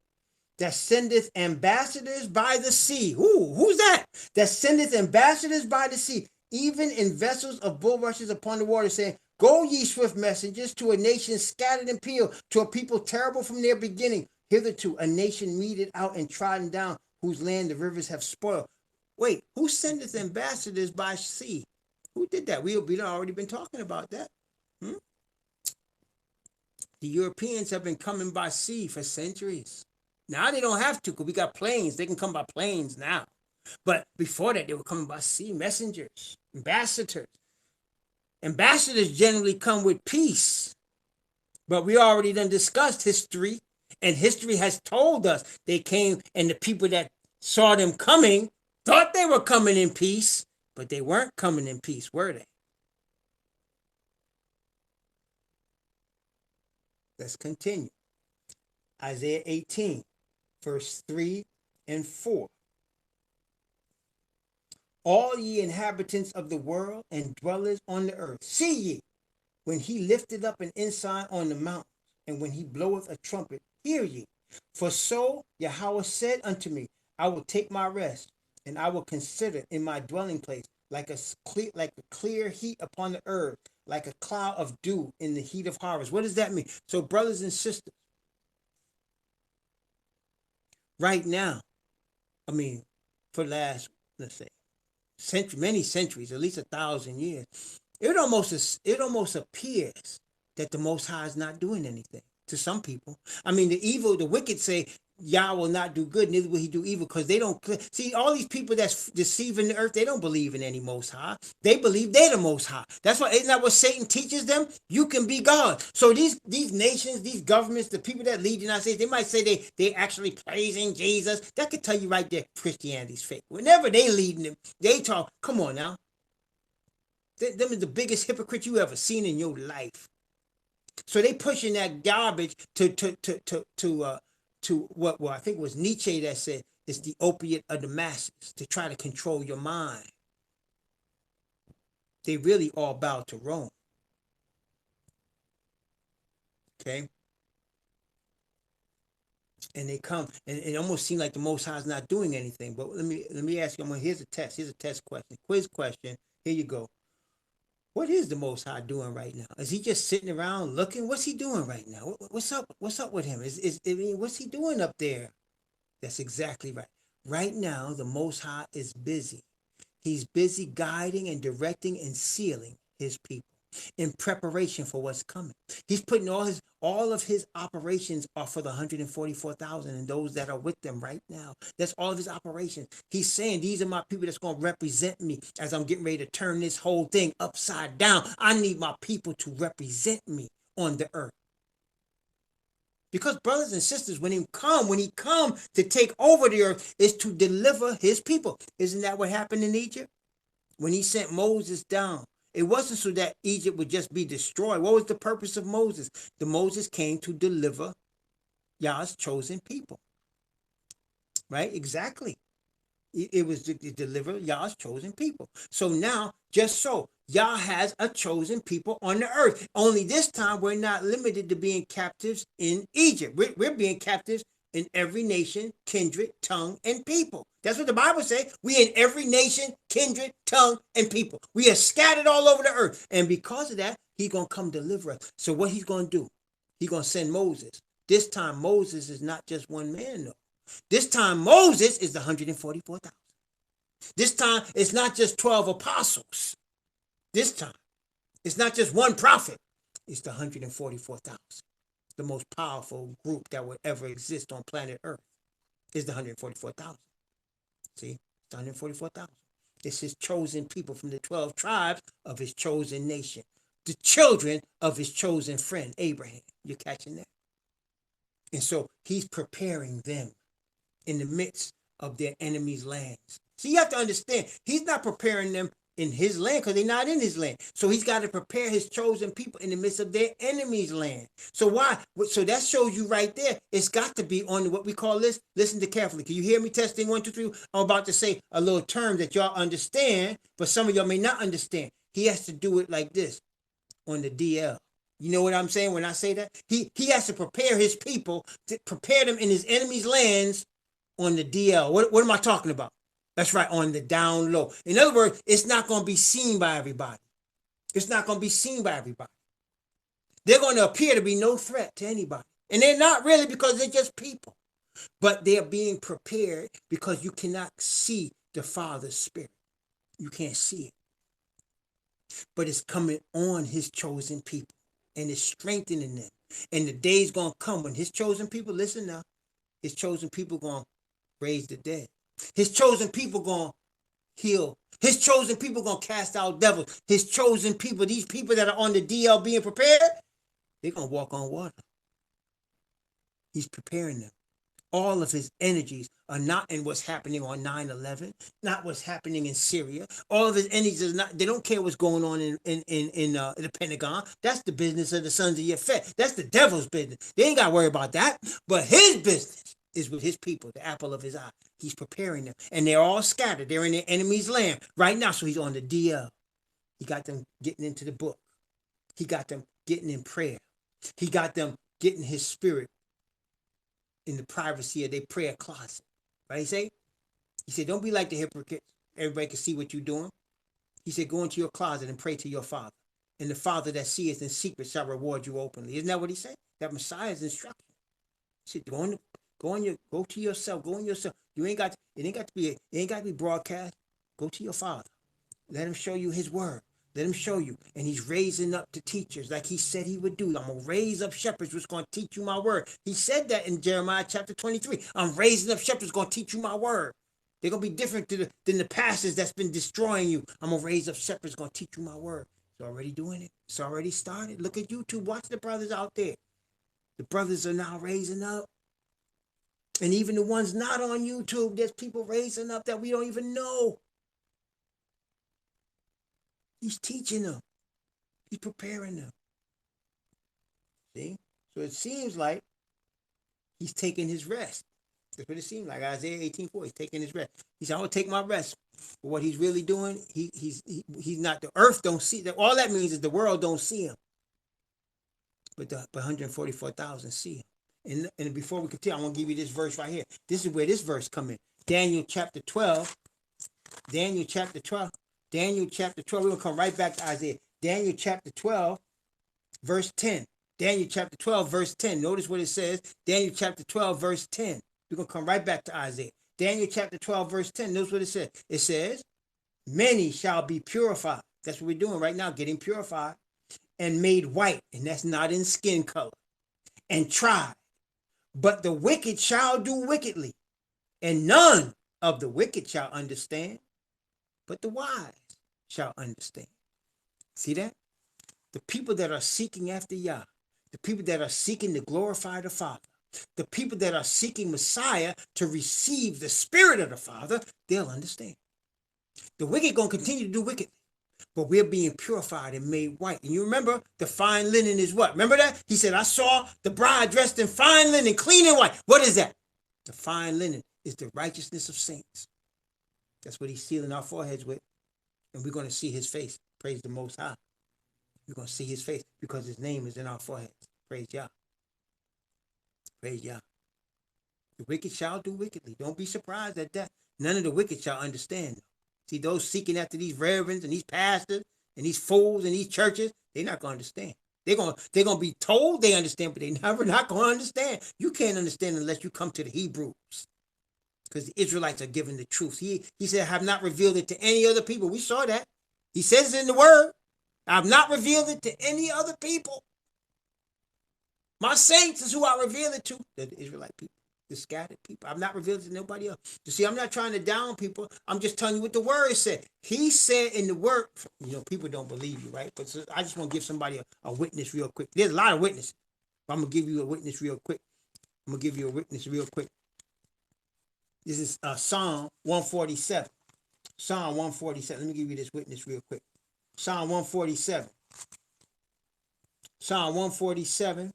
That sendeth ambassadors by the sea. Ooh, who's that? That sendeth ambassadors by the sea, even in vessels of bulrushes upon the water, saying, Go ye swift messengers to a nation scattered and peeled, to a people terrible from their beginning. Hitherto a nation meted out and trodden down, whose land the rivers have spoiled. Wait, who sendeth ambassadors by sea? Who did that? We've already been talking about that. The Europeans have been coming by sea for centuries. Now they don't have to because we got planes. They can come by planes now. But before that, they were coming by sea, messengers, ambassadors. Ambassadors generally come with peace. But we already done discussed history, and history has told us they came, and the people that saw them coming thought they were coming in peace, but they weren't coming in peace, were they? Let's continue. Isaiah 18. Verse 3 and 4. All ye inhabitants of the world and dwellers on the earth, see ye, when he lifted up an ensign on the mountains, and when he bloweth a trumpet, hear ye. For so Yahweh said unto me, I will take my rest, and I will consider in my dwelling place like a clear heat upon the earth, like a cloud of dew in the heat of harvest. What does that mean? So, brothers and sisters, right now, I mean, for the last, let's say, many centuries, at least 1,000 years, it almost appears that the Most High is not doing anything to some people. I mean, the wicked say, Yah will not do good, neither will he do evil, because they don't see all these people that's deceiving the earth. They don't believe in any Most High. They believe they're the Most High. That's why, isn't that what Satan teaches them? You can be God. So these nations, these governments, the people that lead the United States, they might say they actually praising Jesus. That could tell you right there Christianity's fake. Whenever they leading them, they talk. Come on now, them is the biggest hypocrite you ever seen in your life. So they pushing that garbage to what, well, I think it was Nietzsche that said it's the opiate of the masses to try to control your mind. They really all bow to Rome. Okay. And they come, and it almost seems like the Most High is not doing anything. But let me ask you. Here's a test. Here's a test question, quiz question. Here you go. What is the Most High doing right now? Is he just sitting around looking? What's he doing right now? What's up? What's up with him? I mean, what's he doing up there? That's exactly right. Right now, the Most High is busy. He's busy guiding and directing and sealing his people in preparation for what's coming. He's putting all of his operations are for the 144,000 and those that are with them right now. That's all of his operations. He's saying, these are my people that's going to represent me as I'm getting ready to turn this whole thing upside down. I need my people to represent me on the earth. Because brothers and sisters, when he come to take over the earth, is to deliver his people. Isn't that what happened in Egypt? When he sent Moses down, it wasn't so that Egypt would just be destroyed. What was the purpose of Moses? Moses came to deliver Yah's chosen people. Right? Exactly. It was to deliver Yah's chosen people. So now, just so, Yah has a chosen people on the earth. Only this time, we're not limited to being captives in Egypt. We're being captives in every nation, kindred, tongue, and people. That's what the Bible says. We in every nation, kindred, tongue, and people. We are scattered all over the earth. And because of that, he's going to come deliver us. So what he's going to do, he's going to send Moses. This time, Moses is not just one man, though. This time, Moses is the 144,000. This time, it's not just 12 apostles. This time, it's not just one prophet. It's the 144,000. The most powerful group that would ever exist on planet Earth is the 144,000. See, it's the 144,000. It's his chosen people from the 12 tribes of his chosen nation. The children of his chosen friend, Abraham. You're catching that? And so he's preparing them in the midst of their enemies' lands. So you have to understand, he's not preparing them in his land because they're not in his land. So he's got to prepare his chosen people in the midst of their enemies' land. So why? So that shows you right there, it's got to be on what we call this. Listen to carefully. Can you hear me? Testing 1, 2, 3. I'm about to say a little term that y'all understand, but some of y'all may not understand. He has to do it like this on the DL. You know what I'm saying when I say that? He has to prepare his people, to prepare them in his enemies' lands on the DL. What am I talking about? That's right, on the down low. In other words, it's not going to be seen by everybody. It's not going to be seen by everybody. They're going to appear to be no threat to anybody. And they're not really, because they're just people. But they're being prepared because you cannot see the Father's Spirit. You can't see it. But it's coming on his chosen people. And it's strengthening them. And the day's going to come when his chosen people, listen now, his chosen people going to raise the dead. His chosen people going to heal. His chosen people going to cast out devils. His chosen people, these people that are on the DL being prepared, they're going to walk on water. He's preparing them. All of his energies are not in what's happening on 9/11, not what's happening in Syria. All of his energies is not, they don't care what's going on in the Pentagon. That's the business of the sons of Yefet. That's the devil's business. They ain't got to worry about that. But his business is with his people, the apple of his eye. He's preparing them. And they're all scattered. They're in their enemy's land right now. So he's on the DL. He got them getting into the book. He got them getting in prayer. He got them getting his spirit in the privacy of their prayer closet. Right? He said, don't be like the hypocrites. Everybody can see what you're doing. He said, go into your closet and pray to your Father. And the Father that seeth in secret shall reward you openly. Isn't that what he said? That Messiah's instruction. He said, go to yourself, go in yourself. It ain't got to be broadcast. Go to your Father. Let him show you his word. Let him show you. And he's raising up the teachers like he said he would do. I'm going to raise up shepherds who's going to teach you my word. He said that in Jeremiah chapter 23. I'm raising up shepherds going to teach you my word. They're going to be different than the pastors that's been destroying you. I'm going to raise up shepherds going to teach you my word. It's already doing it. It's already started. Look at YouTube. Watch the brothers out there. The brothers are now raising up. And even the ones not on YouTube, there's people raising up that we don't even know. He's teaching them. He's preparing them. See? So it seems like he's taking his rest. That's what it seems like. Isaiah 18:4, he's taking his rest. He said, I'm going to take my rest. But what he's really doing, he's not, the earth don't see that. All that means is the world don't see him. But the 144,000 see him. And before we continue, I want to give you this verse right here. This is where this verse come in. Daniel chapter 12. Daniel chapter 12. We're going to come right back to Isaiah. Daniel chapter 12, verse 10. Daniel chapter 12, verse 10. Notice what it says. Daniel chapter 12, verse 10. We're going to come right back to Isaiah. Daniel chapter 12, verse 10. Notice what it says. It says, many shall be purified. That's what we're doing right now, getting purified. And made white, and that's not in skin color. And tried. But the wicked shall do wickedly. And none of the wicked shall understand. But the wise shall understand. See that? The people that are seeking after Yah, the people that are seeking to glorify the Father, the people that are seeking Messiah to receive the Spirit of the Father, they'll understand. The wicked going to continue to do wicked, but we're being purified and made white. And you remember the fine linen is what? Remember that? He said, I saw the bride dressed in fine linen, clean and white. What is that? The fine linen is the righteousness of saints. That's what he's sealing our foreheads with. And we're going to see his face. Praise the Most High. We're going to see his face because his name is in our foreheads. Praise Yah. Praise Yah. The wicked shall do wickedly. Don't be surprised at that. None of the wicked shall understand. See, those seeking after these reverends and these pastors and these fools and these churches, they're not going to understand. They're going to be told they understand, but they're never not going to understand. You can't understand unless you come to the Hebrews. Because the Israelites are given the truth. He said, I have not revealed it to any other people. We saw that. He says it in the word. I have not revealed it to any other people. My saints is who I reveal it to. The Israelite people, the scattered people. I've not revealed it to nobody else. You see, I'm not trying to down people. I'm just telling you what the word said. He said in the word, people don't believe you, right? But so I just want to give somebody a witness real quick. There's a lot of witnesses. I'm going to give you a witness real quick. This is Psalm 147. Psalm 147. Let me give you this witness real quick. Psalm 147. Psalm 147.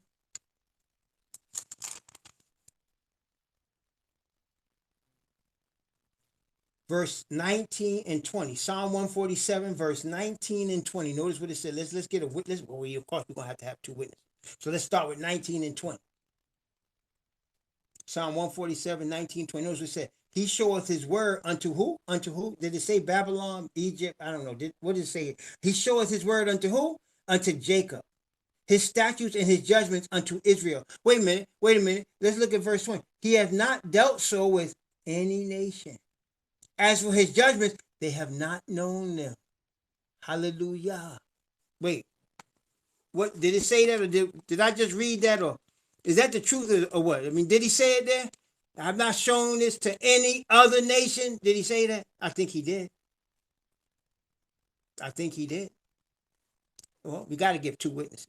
Verse 19 and 20. Psalm 147, verse 19 and 20. Notice what it said. Let's get a witness. Well, of course, we're going to have 2 witnesses. So let's start with 19 and 20. Psalm 147, 19, 20. Notice what it said. He showeth his word unto who? Unto who? Did it say Babylon, Egypt? I don't know. What did it say? He showeth his word unto who? Unto Jacob. His statutes and his judgments unto Israel. Wait a minute. Let's look at verse 20. He hath not dealt so with any nation. As for his judgments, they have not known them. Hallelujah. Wait. What did it say that, or did I just read that, or is that the truth, or what? I mean, did he say it there? I've not shown this to any other nation. Did he say that? I think he did. Well, we got to give 2 witnesses.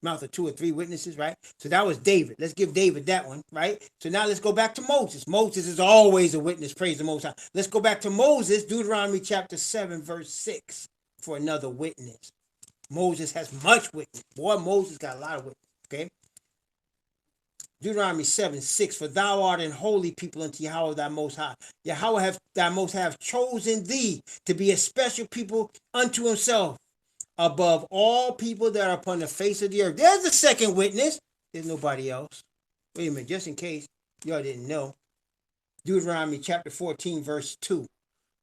Mouth of 2 or 3 witnesses, right? So that was David. Let's give David that one, right? So now let's go back to Moses. Moses is always a witness. Praise the Most High. Let's go back to Moses, Deuteronomy chapter 7, verse 6, for another witness. Moses has much witness. Boy, Moses got a lot of witness, okay? Deuteronomy 7, 6, for thou art an holy people unto Yahweh thy Most High. Yahweh thy Most High have chosen thee to be a special people unto himself, above all people that are upon the face of the earth. There's the second witness. There's nobody else. Wait a minute, just in case y'all didn't know. Deuteronomy chapter 14, verse 2.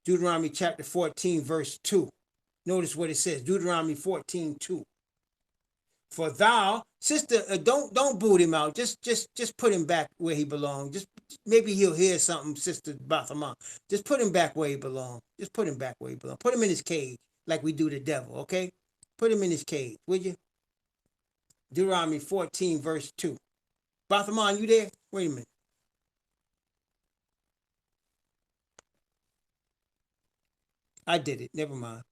Deuteronomy chapter 14, verse 2. Notice what it says, Deuteronomy 14:2. For thou, sister, don't boot him out. Just put him back where he belongs. Just maybe he'll hear something, Sister Bathama. Just put him back where he belongs. Just put him back where he belongs. Put him in his cage, like we do the devil, okay? Put him in his cage, would you? Deuteronomy 14, verse 2. Bathama, you there? Wait a minute. I did it. Never mind.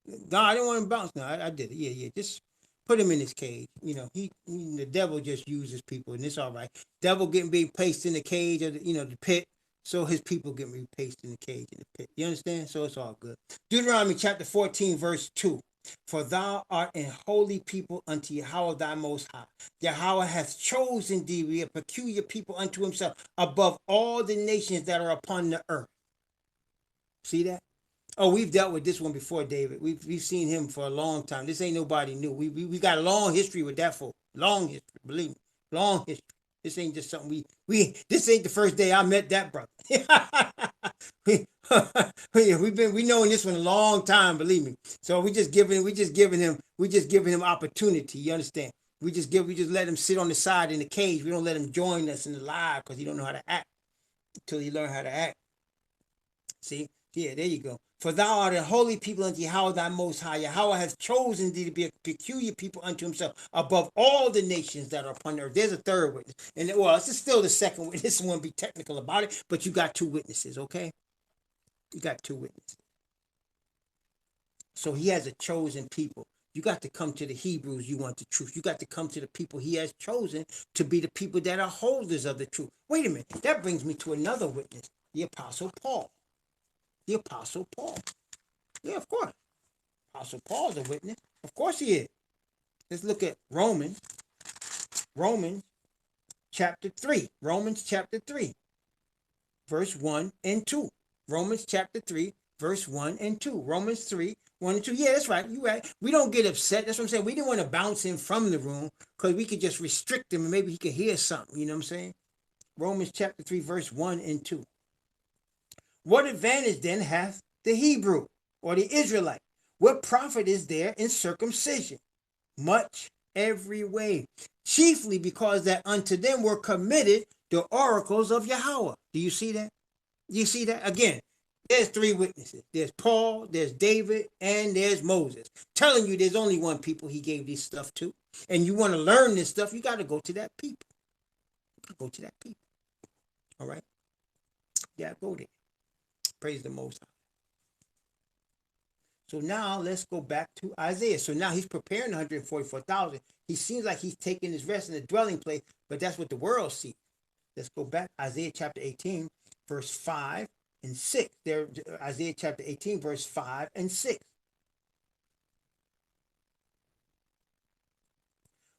No, I didn't want him to bounce. No, I did it. Yeah. Just put him in his cage. You know, the devil just uses people, and it's all right. Devil getting being placed in the cage of the pit, so his people getting replaced in the cage in the pit. You understand? So it's all good. Deuteronomy chapter 14, verse 2. For thou art an holy people unto Yahweh thy most high. Yahweh hath chosen thee to be a peculiar people unto himself above all the nations that are upon the earth. See that? Oh, we've dealt with this one before, David. We've seen him for a long time. This ain't nobody new. We got a long history with that folk. Long history, believe me. Long history. This ain't just something we this ain't the first day I met that brother. we knowing this one a long time, believe me. So we just giving him opportunity. You understand? We just let him sit on the side in the cage. We don't let him join us in the live because he don't know how to act until he learn how to act. See? Yeah, there you go. For thou art a holy people unto Yahweh thy most high. Yahweh hath chosen thee to be a peculiar people unto himself above all the nations that are upon the earth. There's a third witness. And well, this is still the second witness. This won't be technical about it, but you got two witnesses, okay? You got two witnesses. So he has a chosen people. You got to come to the Hebrews, you want the truth. You got to come to the people he has chosen to be the people that are holders of the truth. Wait a minute. That brings me to another witness, the Apostle Paul. The Apostle Paul. Yeah, of course. Apostle Paul's a witness. Of course he is. Let's look at Romans chapter 3. Romans chapter 3, verse 1 and 2. Romans chapter 3, verse 1 and 2. Romans 3, 1 and 2. Yeah, that's right. You're right. We don't get upset. That's what I'm saying. We didn't want to bounce him from the room because we could just restrict him and maybe he could hear something. You know what I'm saying? Romans chapter 3, verse 1 and 2. What advantage then hath the Hebrew or the Israelite? What profit is there in circumcision? Much every way, chiefly because that unto them were committed the oracles of Yahweh. Do you see that? You see that? Again, there's three witnesses. There's Paul, there's David, and there's Moses. Telling you there's only one people he gave this stuff to. And you want to learn this stuff, you got to go to that people. Go to that people. All right? Yeah, go there. Praise the Most High. So now let's go back to Isaiah. So now he's preparing 144,000. He seems like he's taking his rest in the dwelling place, but that's what the world sees. Let's go back. Isaiah chapter 18, verse 5 and 6. There, Isaiah chapter 18, verse 5 and 6.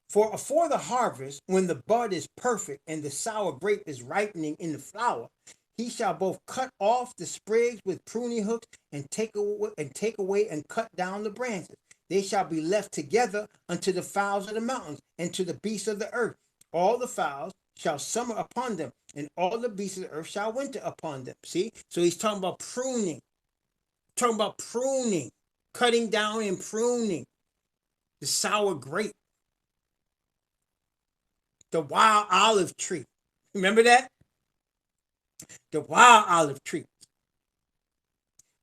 For the harvest, when the bud is perfect and the sour grape is ripening in the flower, he shall both cut off the sprigs with pruning hooks and take away and cut down the branches. They shall be left together unto the fowls of the mountains and to the beasts of the earth. All the fowls shall summer upon them, and all the beasts of the earth shall winter upon them. See? So he's talking about pruning. Talking about pruning. Cutting down and pruning. The sour grape. The wild olive tree. Remember that? The wild olive tree.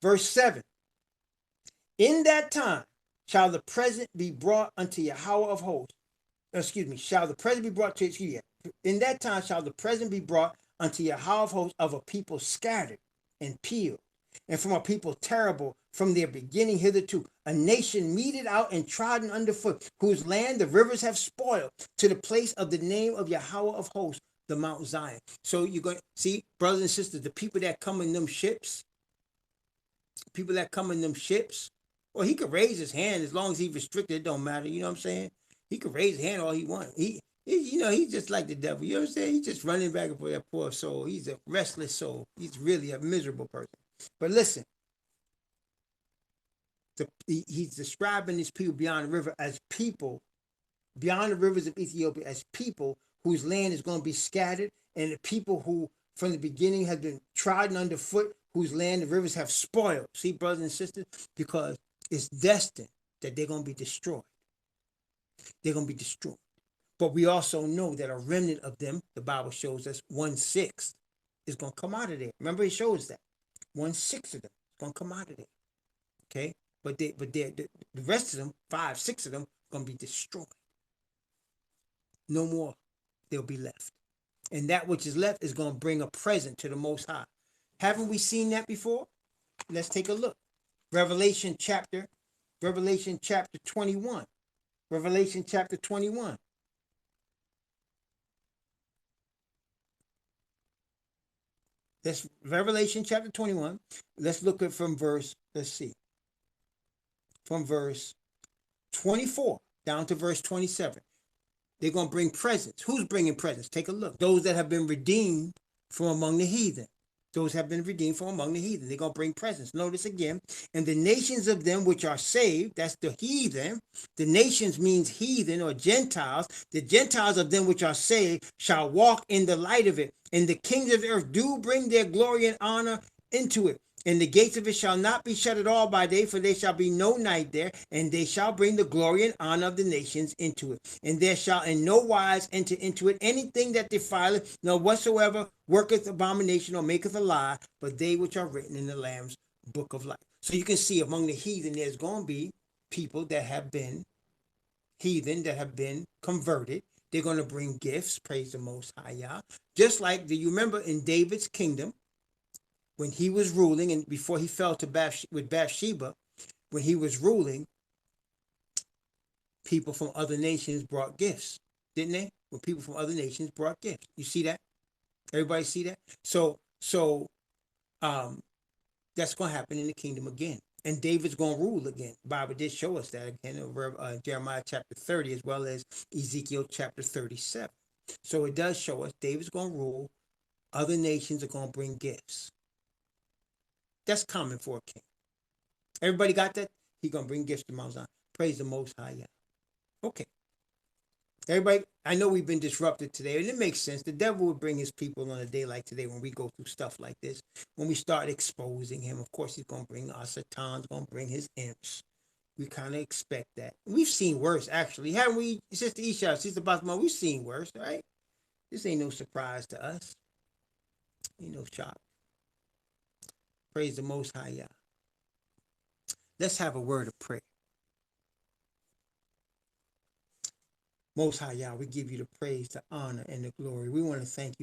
Verse 7. In that time shall the present be brought unto Yahweh of hosts. Shall the present be brought to, in that time shall the present be brought unto Yahweh of hosts of a people scattered and peeled, and from a people terrible from their beginning hitherto, a nation meted out and trodden underfoot, whose land the rivers have spoiled, to the place of the name of Yahweh of hosts, the Mount Zion. So you're going to see, brothers and sisters, the people that come in them ships, well, he could raise his hand as long as he's restricted, it don't matter, you know what I'm saying? He could raise his hand all he wants. He's just like the devil, you know what I'm saying? He's just running back for that poor soul. He's a restless soul. He's really a miserable person. But listen, he's describing these people beyond the river as people, beyond the rivers of Ethiopia, as people whose land is going to be scattered, and the people who from the beginning have been trodden underfoot, whose land the rivers have spoiled. See, brothers and sisters, because It's destined that they're going to be destroyed. They're going to be destroyed. But we also know that a remnant of them, the Bible shows us 1/6 is going to come out of there. Remember, it shows that 1/6 of them is going to come out of there. Okay, but the rest of them, 5, 6 of them, going to be destroyed. No more. They'll be left, and that which is left is going to bring a present to the Most High. Haven't we seen that before? Let's take a look. Revelation chapter 21. Revelation chapter 21. That's Revelation chapter 21. Let's look at from verse, let's see, from verse 24 down to verse 27. They're going to bring presents. Who's bringing presents? Take a look. Those that have been redeemed from among the heathen. Those have been redeemed from among the heathen. They're going to bring presents. Notice again, and the nations of them which are saved, that's the heathen. The nations means heathen or Gentiles. The Gentiles of them which are saved shall walk in the light of it. And the kings of the earth do bring their glory and honor into it. And the gates of it shall not be shut at all by day, for there shall be no night there, and they shall bring the glory and honor of the nations into it. And there shall in no wise enter into it anything that defileth, nor whatsoever worketh abomination or maketh a lie, but they which are written in the Lamb's book of life. So you can see among the heathen, there's going to be people that have been heathen, that have been converted. They're going to bring gifts, praise the Most High Yah. Just like, do you remember in David's kingdom, when he was ruling, and before he fell to Bathsheba, when he was ruling, people from other nations brought gifts, didn't they? When people from other nations brought gifts. You see that? Everybody see that? So that's going to happen in the kingdom again. And David's going to rule again. The Bible did show us that again in Jeremiah chapter 30, as well as Ezekiel chapter 37. So it does show us David's going to rule. Other nations are going to bring gifts. That's common for a king. Everybody got that? He's going to bring gifts to Mount Zion. Praise the Most High. Okay. Everybody, I know we've been disrupted today, and it makes sense. The devil would bring his people on a day like today when we go through stuff like this. When we start exposing him, of course, he's going to bring our Satan's going to bring his imps. We kind of expect that. We've seen worse, actually. Haven't we, Sister Isha, Sister Basma? We've seen worse, right? This ain't no surprise to us. Ain't no shock. Praise the Most High Yah. Let's have a word of prayer. Most High Yah, we give you the praise, the honor, and the glory. We want to thank you